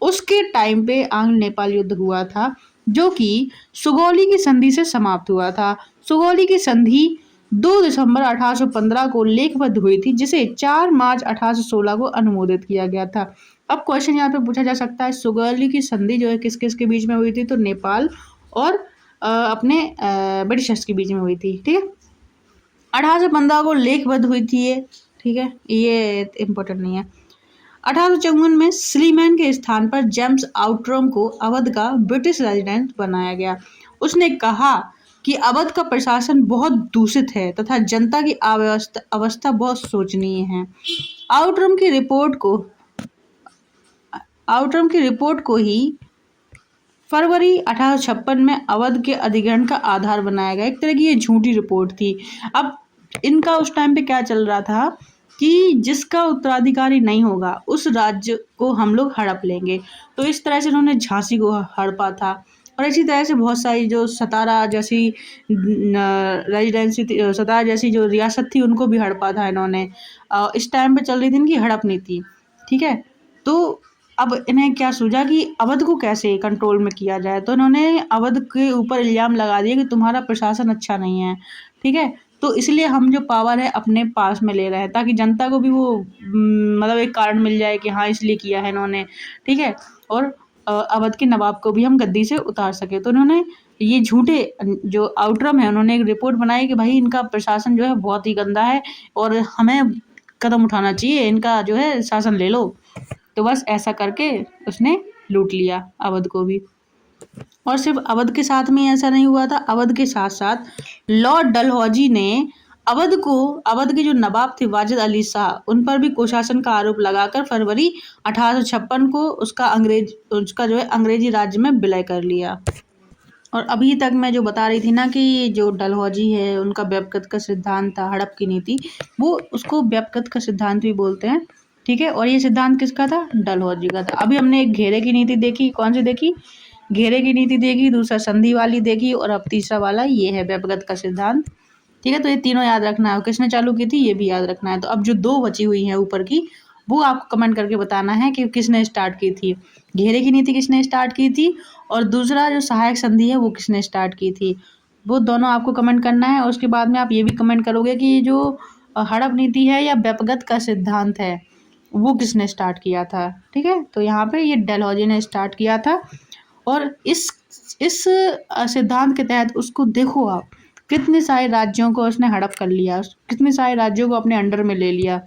उसके टाइम पे आंग्ल नेपाल युद्ध हुआ था, जो कि सुगौली की संधि से समाप्त हुआ था। सुगौली की संधि 2 दिसंबर 1815 को लेखबद्ध हुई थी, जिसे 4 मार्च 1816 को अनुमोदित किया गया था। अब क्वेश्चन यहाँ पे पूछा जा सकता है सुगौली की संधि जो है किस किस के बीच में हुई थी, तो नेपाल और अपने ब्रिटिशर्स के बीच में हुई थी। ठीक है, 1815 को लेखबद्ध हुई थी ये। ठीक है, ये इम्पोर्टेंट नहीं है। 1854 में स्लीमैन के स्थान पर जेम्स आउटरम को अवध का ब्रिटिश रेजिडेंट बनाया गया। उसने कहा कि अवध का प्रशासन बहुत दूषित है तथा जनता की अवस्था बहुत शोचनीय है। आउटरम की रिपोर्ट को ही फरवरी 1856 में अवध के अधिग्रहण का आधार बनाया गया। एक तरह की ये झूठी रिपोर्ट थी। अब इनका उस टाइम पे क्या चल रहा था कि जिसका उत्तराधिकारी नहीं होगा उस राज्य को हम लोग हड़प लेंगे। तो इस तरह से उन्होंने झांसी को हड़पा था, और इसी तरह से बहुत सारी जो सतारा जैसी जो रियासत थी उनको भी हड़पा था इन्होंने। इस टाइम पे चल रही थी इनकी हड़प नीति। ठीक है, तो अब इन्हें क्या सूझा कि अवध को कैसे कंट्रोल में किया जाए, तो इन्होंने अवध के ऊपर इल्ज़ाम लगा दिया कि तुम्हारा प्रशासन अच्छा नहीं है। ठीक है, तो इसलिए हम जो पावर है अपने पास में ले रहे हैं, ताकि जनता को भी वो मतलब एक कारण मिल जाए कि हाँ इसलिए किया है इन्होंने। ठीक है, और अवध के नवाब को भी हम गद्दी से उतार सके। तो उन्होंने ये झूठे जो आउटरम है उन्होंने एक रिपोर्ट बनाई कि भाई इनका प्रशासन जो है बहुत ही गंदा है और हमें कदम उठाना चाहिए, इनका जो है शासन ले लो। तो बस ऐसा करके उसने लूट लिया अवध को भी। और सिर्फ अवध के साथ में ऐसा नहीं हुआ था, अवध के साथ साथ लॉर्ड डलहौजी ने अवध के जो नवाब थे वाजिद अली शाह, उन पर भी कुशासन का आरोप लगाकर फरवरी 1856 को उसका जो है अंग्रेजी राज्य में विलय कर लिया। और अभी तक मैं जो बता रही थी ना कि जो डलहौजी है उनका व्यपगत का सिद्धांत था, हड़प की नीति, वो उसको व्यपगत का सिद्धांत भी बोलते हैं। ठीक है, और ये सिद्धांत किसका था? डलहौजी का था। अभी हमने एक घेरे की नीति देखी, कौन सी देखी? घेरे की नीति देखी, दूसरा संधि वाली देखी, और अब तीसरा वाला ये है व्यपगत का सिद्धांत। ठीक है, तो ये तीनों याद रखना है। किसने चालू की थी ये भी याद रखना है। तो अब जो 2 बची हुई हैं ऊपर की, वो आपको कमेंट करके बताना है कि किसने स्टार्ट की थी। घेरे की नीति किसने स्टार्ट की थी, और दूसरा जो सहायक संधि है वो किसने स्टार्ट की थी। वो दोनों आपको कमेंट करना है। और उसके बाद में आप ये भी कमेंट करोगे कि ये जो हड़प नीति है या व्यपगत का सिद्धांत है वो किसने स्टार्ट किया था। ठीक है, तो यहाँ पे ये डलहौजी ने स्टार्ट किया था। और इस सिद्धांत के तहत उसको देखो आप, कितने सारे राज्यों को उसने हड़प कर लिया, कितने सारे राज्यों को अपने अंडर में ले लिया,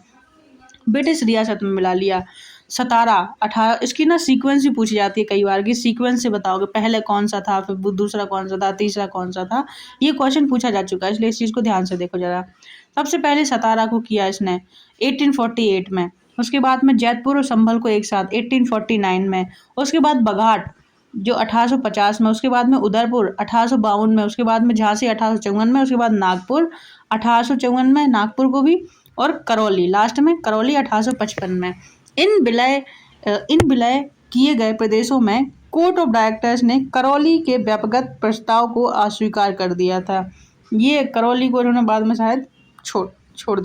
ब्रिटिश रियासत में मिला लिया। 17 इसकी ना सीक्वेंस भी पूछी जाती है कई बार कि सीक्वेंस से बताओगे पहले कौन सा था, फिर दूसरा कौन सा था, तीसरा कौन सा था। ये क्वेश्चन पूछा जा चुका है, इसलिए इस चीज़ को ध्यान से देखो ज़रा। सबसे पहले सतारा को किया इसने 1848 में, उसके बाद में जैतपुर और संभल को एक साथ 1849 में, उसके बाद बघाट जो 1850 में, उसके बाद में उदयपुर 1852 में, उसके बाद में झांसी 1854 में, उसके बाद नागपुर 1854 में, नागपुर को भी, और करौली लास्ट में, करौली 1855 में। इन विलय किए गए प्रदेशों में कोर्ट ऑफ डायरेक्टर्स ने करौली के व्यापकगत प्रस्ताव को अस्वीकार कर दिया था। ये करौली को इन्होंने बाद में शायद छोड़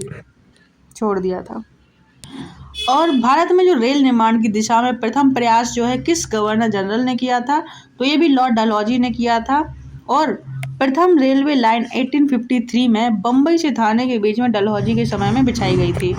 दिया था। और भारत में जो रेल निर्माण की दिशा में प्रथम प्रयास जो है किस गवर्नर जनरल ने किया था, तो ये भी लॉर्ड डलहौजी ने किया था। और प्रथम रेलवे लाइन 1853 में बम्बई से थाने के बीच में डलहौजी के समय में बिछाई गई थी।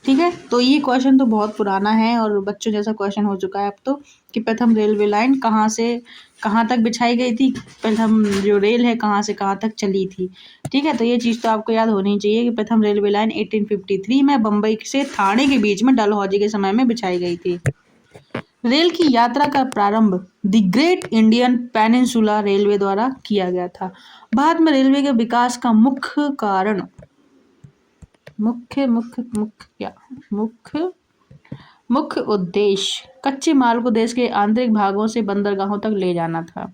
ठीक है, तो ये क्वेश्चन तो बहुत पुराना है और बच्चों जैसा क्वेश्चन हो चुका है अब तो, कि प्रथम रेलवे लाइन कहाँ से कहाँ तक बिछाई गई थी, प्रथम जो रेल है कहाँ से कहाँ तक चली थी। ठीक है, तो ये चीज़ तो आपको याद होनी चाहिए कि प्रथम रेलवे लाइन 1853 में बम्बई से ठाणे के बीच में डलहौजी के समय में बिछाई गई थी। रेल की यात्रा का प्रारंभ the great Indian peninsula railway द्वारा किया गया था। भारत में रेलवे के विकास का मुख्य कारण मुख्य उद्देश्य कच्चे माल को देश के आंतरिक भागों से बंदरगाहों तक ले जाना था।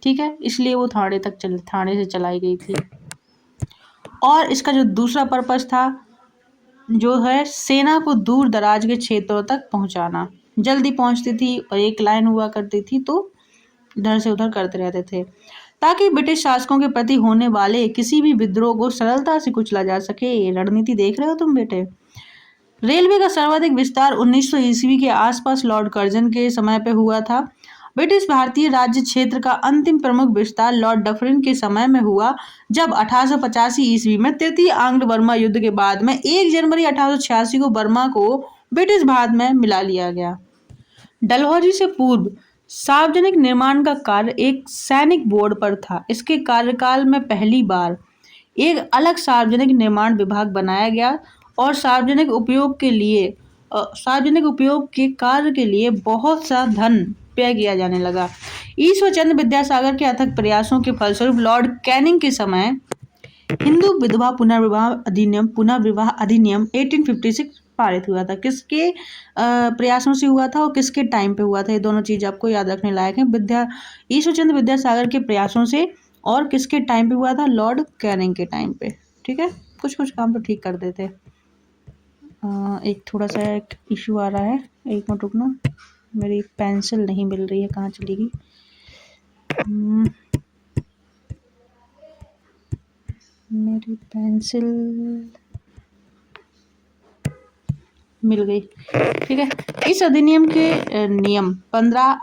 ठीक है, इसलिए वो थाने से चलाई गई थी। और इसका जो दूसरा पर्पस था जो है सेना को दूर दराज के क्षेत्रों तक पहुंचाना, जल्दी पहुंचती थी और एक लाइन हुआ करती थी तो इधर से उधर करते रहते थे, ताकि ब्रिटिश शासकों के प्रति होने वाले किसी भी विद्रोह को सरलता से कुचला जा सके। रणनीति देख रहे हो तुम बेटे। रेलवे का सर्वाधिक विस्तार 1900 ईस्वी के आसपास लॉर्ड कर्जन के समय पे हुआ था। ब्रिटिश भारतीय राज्य क्षेत्र का अंतिम प्रमुख विस्तार लॉर्ड डफरिन के समय में हुआ, जब 1885 ईस्वी में तृतीय आंग्ल बर्मा युद्ध के बाद में 1 जनवरी 1886 को बर्मा को ब्रिटिश भारत में मिला लिया गया। डलहौजी से पूर्व सार्वजनिक निर्माण का कार्य एक सैनिक बोर्ड पर था। इसके कार्यकाल में पहली बार एक अलग सार्वजनिक निर्माण विभाग बनाया गया और सार्वजनिक उपयोग के कार्य के लिए बहुत सा धन व्यय किया जाने लगा। ईश्वर चंद्र विद्यासागर के अथक प्रयासों के फलस्वरूप लॉर्ड कैनिंग के समय हिंदू विधवा पुनर्विवाह अधिनियम 1856 पारित हुआ था। किसके प्रयासों से हुआ था और किसके टाइम पे हुआ था, ये दोनों चीज आपको याद रखने लायक है। ईश्वर चंद्र विद्यासागर के प्रयासों से और किसके टाइम पे हुआ था, लॉर्ड कैनिंग के टाइम पे। ठीक है, कुछ काम तो ठीक कर देते। एक थोड़ा सा एक इशू आ रहा है, एक मिनट रुकना, मेरी पेंसिल नहीं मिल रही है, कहाँ चली गई। मेरी पेंसिल मिल गई। ठीक है, इस अधिनियम के नियम 15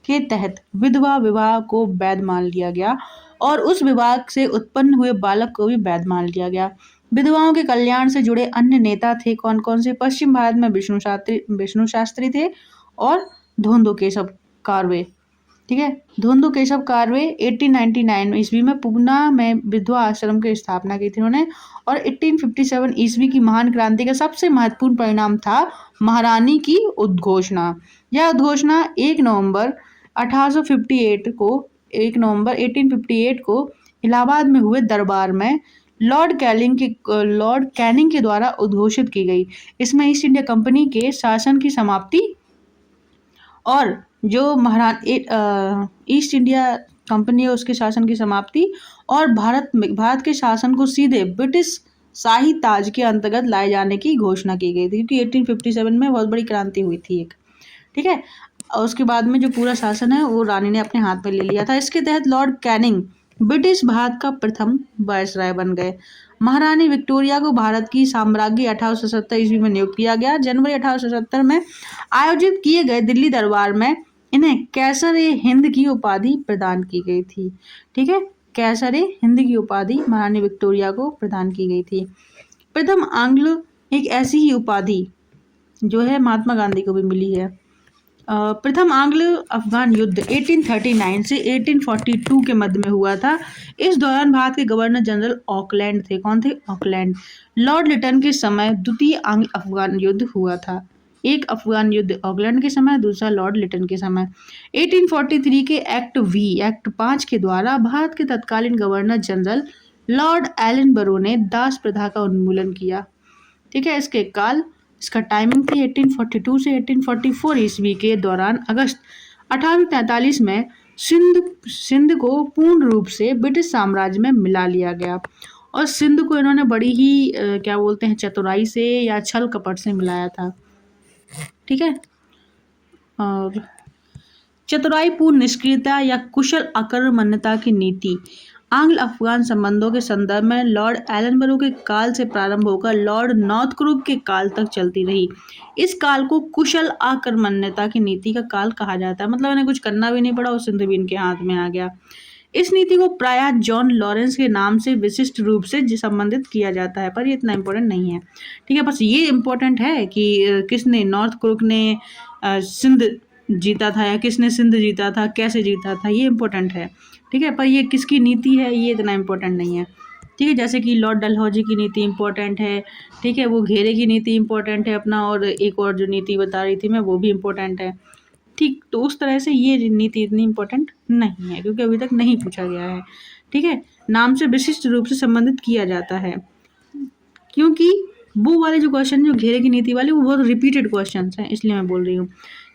के तहत विधवा विवाह को वैध मान लिया गया और उस विवाह से उत्पन्न हुए बालक को भी वैध मान लिया गया। विधवाओं के कल्याण से जुड़े अन्य नेता थे कौन कौन से? पश्चिम भारत में विष्णु शास्त्री थे और धोंदो केशव कारवे। ठीक है, धोंदो केशव कारवे 1899 ईस्वी में पूना में विधवा आश्रम की स्थापना की थी उन्होंने। और 1857 ईस्वी की महान क्रांति का सबसे महत्वपूर्ण परिणाम था महारानी की उद्घोषणा। यह उद्घोषणा 1 नवंबर 1858 को इलाहाबाद में हुए दरबार में लॉर्ड कैनिंग के द्वारा उद्घोषित की गई। इसमें ईस्ट इंडिया कंपनी के शासन की समाप्ति और जो ईस्ट इंडिया कंपनी है उसके शासन की समाप्ति और भारत के शासन को सीधे ब्रिटिश शाही ताज के अंतर्गत लाए जाने की घोषणा की गई थी, क्योंकि 1857 में बहुत बड़ी क्रांति हुई थी एक। ठीक है, और उसके बाद में जो पूरा शासन है वो रानी ने अपने हाथ में ले लिया था। इसके तहत लॉर्ड कैनिंग ब्रिटिश भारत का प्रथम वायसराय बन गए। महारानी विक्टोरिया को भारत की साम्राज्ञी 1870 ईस्वी में नियुक्त किया गया। जनवरी 1870 में आयोजित किए गए दिल्ली दरबार में इन्हें कैसर-ए-हिंद की उपाधि प्रदान की गई थी। ठीक है, कैसर-ए-हिंद की उपाधि महारानी विक्टोरिया को प्रदान की गई थी। प्रथम आंग्ल एक ऐसी ही उपाधि जो है महात्मा गांधी को भी मिली है। प्रथम आंग्ल अफगान युद्ध 1839 से 1842 के मध्य में हुआ था। इस दौरान भारत के गवर्नर जनरल ऑकलैंड थे। कौन थे? ऑकलैंड। लॉर्ड लिटन के समय द्वितीय आंग्ल अफगान युद्ध हुआ था। एक अफगान युद्ध ऑकलैंड के समय, दूसरा लॉर्ड लिटन के समय। 1843 के एक्ट 5 के द्वारा भारत के तत्कालीन गवर्नर जनरल लॉर्ड एलनबरो ने दास प्रथा का उन्मूलन किया। ठीक है, इसका टाइमिंग थी 1842 से 1844 ईस्वी के दौरान। अगस्त 1843 में सिंध को पूर्ण रूप से ब्रिटिश साम्राज्य में मिला लिया गया और सिंध को इन्होंने बड़ी ही क्या बोलते हैं, चतुराई से या छल कपट से मिलाया था। ठीक है, और चतुराईपूर्ण निष्क्रियता या कुशल आक्रमण्यता की नीति आंग्ल अफगान संबंधों के संदर्भ में लॉर्ड एलनबरो के काल से प्रारंभ होकर लॉर्ड नॉर्थब्रुक के काल तक चलती रही। इस काल को कुशल आक्रमण्यता की नीति का काल कहा जाता है। मतलब इन्हें कुछ करना भी नहीं पड़ा और सिंध भी इनके हाथ में आ गया। इस नीति को प्रायः जॉन लॉरेंस के नाम से विशिष्ट रूप से संबंधित किया जाता है, पर ये इतना इम्पोर्टेंट नहीं है। ठीक है, बस ये इम्पोर्टेंट है कि किसने, नॉर्थब्रुक ने सिंध जीता था या किसने सिंध जीता था, कैसे जीता था, ये इम्पोर्टेंट है। ठीक है, पर ये किसकी नीति है ये इतना इम्पोर्टेंट नहीं है। ठीक है, जैसे कि लॉर्ड डलहौजी की नीति इम्पोर्टेंट है। ठीक है, वो घेरे की नीति इम्पोर्टेंट है अपना, और एक और जो नीति बता रही थी मैं वो भी इम्पोर्टेंट है। ठीक, तो उस तरह से ये नीति इतनी इम्पोर्टेंट नहीं है क्योंकि अभी तक नहीं पूछा गया है। ठीक है, नाम से विशिष्ट रूप से संबंधित किया जाता है क्योंकि वो वाले जो क्वेश्चन जो घेरे की नीति वाले वो बहुत रिपीटेड क्वेश्चन हैं, इसलिए मैं बोल रही हूँ।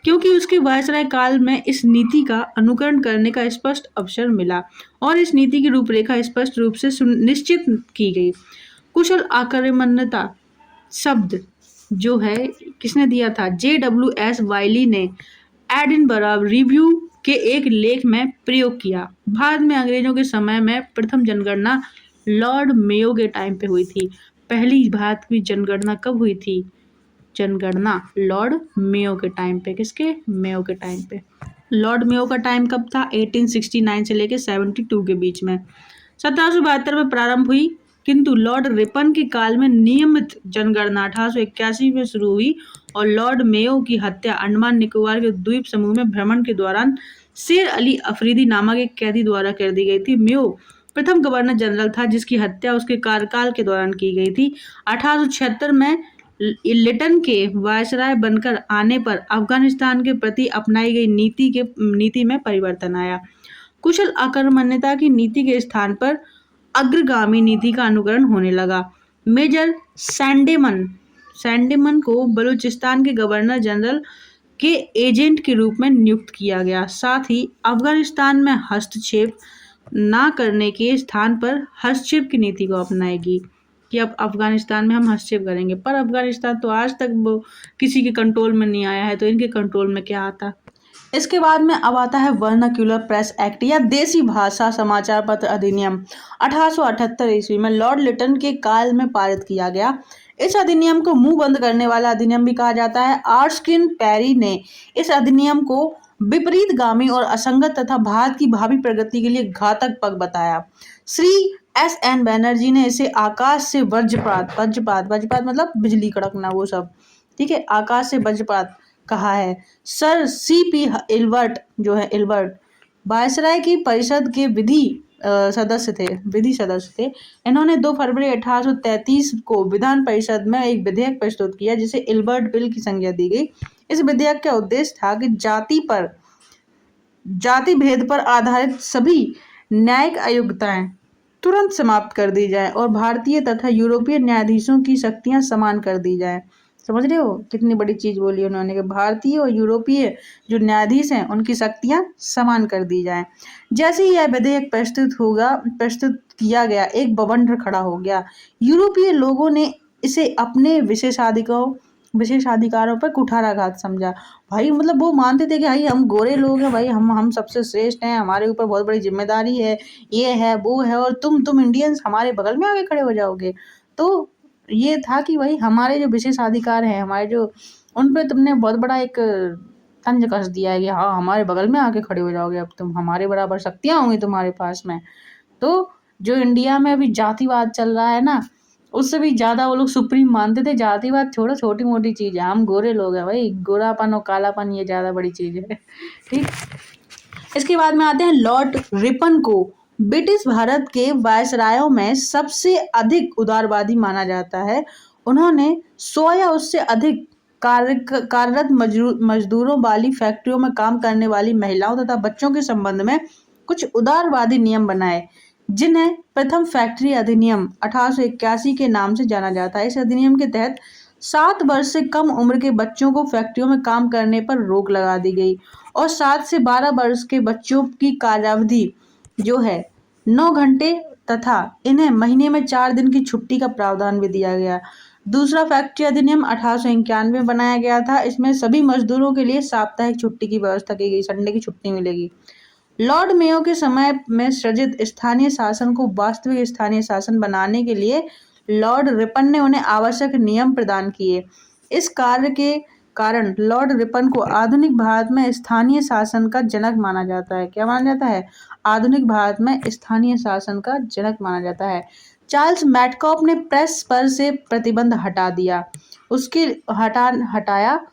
क्योंकि उसके वायसराय काल में इस नीति का अनुकरण करने का स्पष्ट अवसर मिला और इस नीति की रूपरेखा स्पष्ट रूप से निश्चित की गई। कुशल आक्रमण्यता शब्द जो है किसने दिया था, JWS वाइली ने एडिनबरा रिव्यू के एक लेख में प्रयोग किया। भारत में अंग्रेजों के समय में प्रथम जनगणना लॉर्ड मेयो के टाइम पे हुई थी। पहली भारत की जनगणना कब हुई थी, जनगणना लॉर्ड मेयो के टाइम पे। किसके, मेयो के टाइम पे। लॉर्ड मेयो का टाइम कब था, 1869 से लेके 72 के बीच में। 1772 में प्रारंभ हुई किंतु लॉर्ड रिपन के काल में नियमित जनगणना 1881 में शुरू हुई और लॉर्ड मेयो की हत्या अंडमान निकोबार के द्वीप समूह में भ्रमण के दौरान शेर अली अफरीदी नामक एक कैदी द्वारा कर दी गई थी। मेयो प्रथम गवर्नर जनरल था जिसकी हत्या उसके कार्यकाल के दौरान की गई थी। 1876 में लिटन के वायसराय बनकर आने पर अफगानिस्तान के प्रति अपनाई गई नीति में परिवर्तन आया। कुशल आक्रमण्यता की नीति के स्थान पर अग्रगामी नीति का अनुकरण होने लगा। मेजर सैंडेमन को बलूचिस्तान के गवर्नर जनरल के एजेंट के रूप में नियुक्त किया गया। साथ ही अफगानिस्तान में हस्तक्षेप न करने के स्थान पर हस्तक्षेप की नीति को अपनाएगी कि अब अफगानिस्तान में हम हस्तक्षेप करेंगे। पर अफगानिस्तान तो आज तक वो किसी के कंट्रोल में नहीं आया है, तो इनके कंट्रोल में क्या आता। इसके बाद में अब आता है वर्नाक्यूलर प्रेस एक्ट या देसी भाषा समाचार पत्र अधिनियम। 1878 ईस्वी में लॉर्ड लिटन के काल में पारित किया गया। इस अधिनियम को मुंह बंद करने वाला अधिनियम भी कहा जाता है। आर्स्किन पेरी ने इस अधिनियम को विपरीतगामी और असंगत तथा भारत की भावी प्रगति के लिए घातक पग बताया। श्री SN बैनर्जी ने इसे आकाश से वज्रपात मतलब बिजली कड़कना वो सब, ठीक है, आकाश से वज्रपात कहा है। सर CP इल्बर्ट जो है, इल्बर्ट वायसराय की परिषद के विधि सदस्य थे। इन्होंने 2 फरवरी 1833 को विधान परिषद में एक विधेयक प्रस्तुत किया जिसे इल्बर्ट बिल की संज्ञा दी गई। इस विधेयक का उद्देश्य था कि जाति भेद पर आधारित सभी न्यायिक अयोग्यताएं तुरंत समाप्त कर दी जाए और भारतीय तथा यूरोपीय न्यायाधीशों की शक्तियां समान कर दी जाए। समझ रहे हो कितनी बड़ी चीज बोली उन्होंने कि भारतीय और यूरोपीय जो न्यायाधीश हैं उनकी शक्तियां समान कर दी जाएं। जैसे ही यह विधेयक प्रस्तुत किया गया, एक बवंडर खड़ा हो गया। यूरोपीय लोगों ने इसे अपने विशेषाधिकारों पर कुठाराघात समझा। भाई मतलब वो मानते थे कि भाई हम गोरे लोग हैं, भाई हम सबसे श्रेष्ठ हैं, हमारे ऊपर बहुत बड़ी जिम्मेदारी है, ये है वो है, और तुम इंडियंस हमारे बगल में आके खड़े हो जाओगे। तो ये था कि भाई हमारे जो विशेषाधिकार हैं, हमारे जो, उन पे तुमने बहुत बड़ा एक तंज कस दिया है कि हाँ हमारे बगल में आके खड़े हो जाओगे, अब तुम हमारे बराबर शक्तियाँ होंगी तुम्हारे पास में। तो जो इंडिया में अभी जातिवाद चल रहा है ना, उससे भी ज़्यादा वो लोग सुप्रीम मानते थे। जातिवाद छोड़ो, छोटी मोटी चीज़ है, हम गोरे लोग हैं भाई, गोरापन और कालापन ये ज़्यादा बड़ी चीज़ है। ठीक, इसके बाद में आते हैं लॉर्ड रिपन को ब्रिटिश भारत के वायसरायों में सबसे अधिक उदारवादी माना जाता है। उन्होंने 100 या उससे अधिक कार्यरत मजदूरों वाली फैक्ट्रियों में काम करने वाली महिलाओं तथा बच्चों के संबंध में कुछ उदारवादी नियम बनाए। जिन्हें प्रथम फैक्ट्री अधिनियम 1881 के नाम से जाना जाता है। इस अधिनियम के तहत 7 वर्ष से कम उम्र के बच्चों को फैक्ट्रियों में काम करने पर रोक लगा दी गई और 7 से 12 वर्ष के बच्चों की कार्यावधि जो है 9 घंटे तथा इन्हें महीने में 4 दिन की छुट्टी का प्रावधान भी दिया गया। दूसरा फैक्ट्री अधिनियम 1891 में बनाया गया था। इसमें सभी मजदूरों के लिए साप्ताहिक छुट्टी की व्यवस्था की गई, संडे की छुट्टी मिलेगी। लॉर्ड मेयो के समय में सृजित स्थानीय शासन को वास्तविक स्थानीय शासन बनाने के लिए लॉर्ड रिपन ने उन्हें आवश्यक नियम प्रदान किए। इस कार्य के कारण लॉर्ड रिपन को आधुनिक भारत में स्थानीय शासन का जनक माना जाता है। क्या माना जाता है? आधुनिक भारत में स्थानीय शासन का जनक माना जाता है। चार्ल्स मैटकॉफ ने प्रेस पर से प्रतिबंध हटा दिया, उसके हटाया,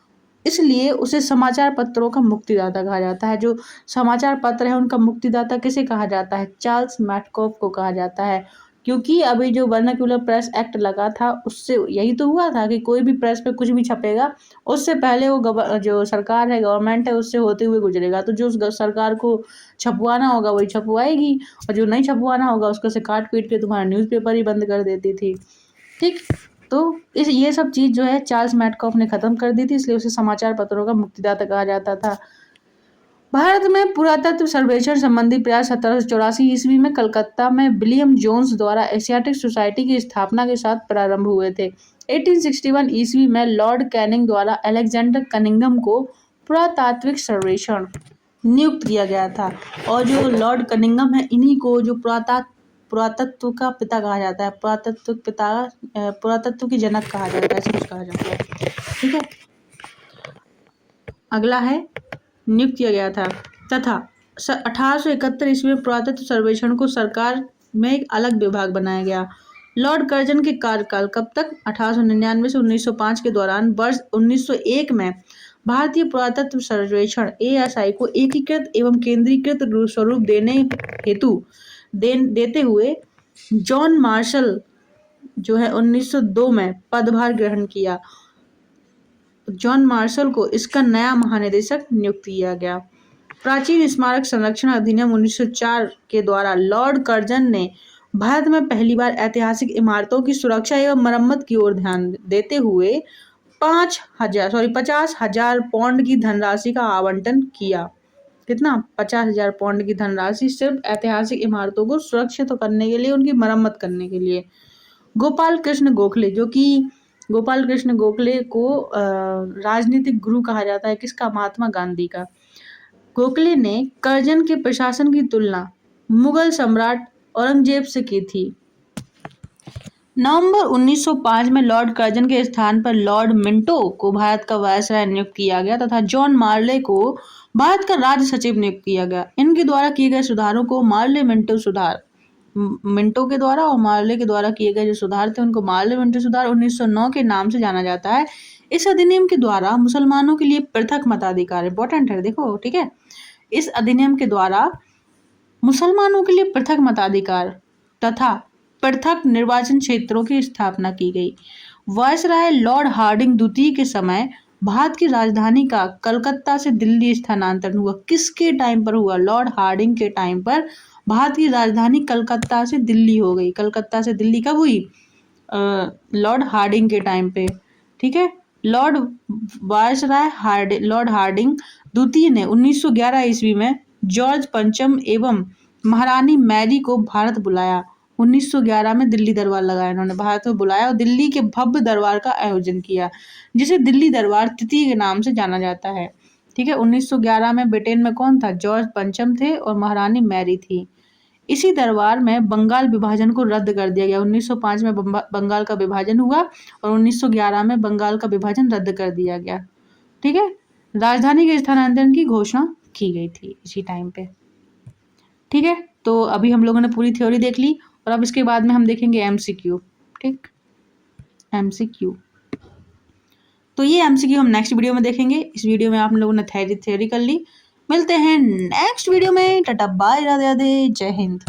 इसलिए उसे समाचार पत्रों का मुक्तिदाता कहा जाता है। जो समाचार पत्र है उनका मुक्तिदाता किसे कहा जाता है? चार्ल्स मैटकॉफ को कहा जाता है। क्योंकि अभी जो वर्नाक्युलर प्रेस एक्ट लगा था उससे यही तो हुआ था कि कोई भी प्रेस पे कुछ भी छपेगा उससे पहले वो जो सरकार है, गवर्नमेंट है, उससे होते हुए गुजरेगा। तो जो उस सरकार को छपवाना होगा वही छपवाएगी और जो नहीं छपवाना होगा उसको से काट पीट के तुम्हारा न्यूज़पेपर ही बंद कर देती थी। ठीक, तो ये सब चीज़ जो है चार्ल्स मैटकॉफ ने ख़त्म कर दी थी, इसलिए उसे समाचार पत्रों का मुक्तिदाता कहा जाता था। भारत में पुरातत्व सर्वेक्षण संबंधी प्रयास 1784 ईस्वी में कलकत्ता में विलियम जोन्स द्वारा एशियाटिक सोसाइटी की स्थापना के साथ प्रारंभ हुए थे। 1861 ईस्वी में लॉर्ड कैनिंग द्वारा अलेक्जेंडर कनिंघम को पुरातात्विक सर्वेक्षण नियुक्त किया गया था। और जो लॉर्ड कनिंघम है इन्हीं को जो पुरातत्व का पिता कहा जाता है, पुरातत्व की जनक कहा जाता है, ऐसा कुछ कहा जाता है। ठीक है, अगला है नियुक्त किया गया था तथा 1871 ईस्वी में पुरातत्व सर्वेक्षण को सरकार में एक अलग विभाग बनाया गया। लॉर्ड कर्जन के कार्यकाल कब तक? 1899 से 1905 के दौरान वर्ष 1901 में भारतीय पुरातत्व सर्वेक्षण ASI को एकीकृत एवं केंद्रीकृत स्वरूप देने हेतु देते हुए जॉन मार्शल जो है 1902 में पदभार ग्रहण किया। जॉन मार्शल को इसका नया महानिदेशक नियुक्त किया गया। प्राचीन स्मारक संरक्षण अधिनियम 1904 के द्वारा लॉर्ड कर्जन ने भारत में पहली बार ऐतिहासिक इमारतों की सुरक्षा एवं मरम्मत की ओर ध्यान देते हुए 50,000 पाउंड की धनराशि का आवंटन किया। कितना? 50,000 पाउंड की धनराशि सिर्फ ऐतिहासिक इमारतों को सुरक्षित करने के लिए, उनकी मरम्मत करने के लिए। गोपाल कृष्ण गोखले, जो कि गोपाल कृष्ण गोखले को राजनीतिक गुरु कहा जाता है, किसका? महात्मा गांधी का। गोखले ने कर्जन के प्रशासन की तुलना मुगल सम्राट औरंगजेब से की थी। नवंबर 1905 में लॉर्ड कर्जन के स्थान पर लॉर्ड मिंटो को भारत का वायसराय नियुक्त किया गया तथा जॉन मार्ले को भारत का राज्य सचिव नियुक्त किया गया। इनके द्वारा किए गए सुधारों को मार्ले मिंटो सुधार, मिंटो के द्वारा और मार्ले के द्वारा किए गए जो सुधार थे उनको मार्ले मिंटो सुधार 1909 के नाम से जाना जाता है। इस अधिनियम के द्वारा मुसलमानों के लिए पृथक मताधिकार, इंपॉर्टेंट है देखो, ठीक है। इस अधिनियम के द्वारा मुसलमानों के लिए पृथक मताधिकार तथा पृथक निर्वाचन क्षेत्रों की स्थापना की गई। वायसराय लॉर्ड हार्डिंग द्वितीय के समय भारत की राजधानी का कलकत्ता से दिल्ली स्थानांतरण हुआ। किसके टाइम पर हुआ? लॉर्ड हार्डिंग के टाइम पर भारत की राजधानी कलकत्ता से दिल्ली हो गई। कलकत्ता से दिल्ली कब हुई? लॉर्ड हार्डिंग के टाइम पे, ठीक है। लॉर्ड हार्डिंग द्वितीय ने 1911 ईस्वी में जॉर्ज पंचम एवं महारानी मैरी को भारत बुलाया। 1911 में दिल्ली दरबार लगाया इन्होंने, भारत में बुलाया और दिल्ली के भव्य दरबार का आयोजन किया, जिसे दिल्ली दरबार तृतीय के नाम से जाना जाता है। ठीक है, 1911 में ब्रिटेन में कौन था? जॉर्ज पंचम थे और महारानी मैरी थी। इसी दरबार में बंगाल विभाजन को रद्द कर दिया गया। 1905 में बंगाल का विभाजन हुआ और 1911 में बंगाल का विभाजन रद्द कर दिया गया। ठीक है, राजधानी के स्थानांतरण की घोषणा की गई थी इसी टाइम पे। ठीक है, तो अभी हम लोगों ने पूरी थ्योरी देख ली और अब इसके बाद में हम देखेंगे MCQ। ठीक, MCQ, तो ये MCQ हम नेक्स्ट वीडियो में देखेंगे। इस वीडियो में आप लोगों ने थ्योरी कर ली। मिलते हैं नेक्स्ट वीडियो में। टाटा बाय, राधे राधे, जय हिंद।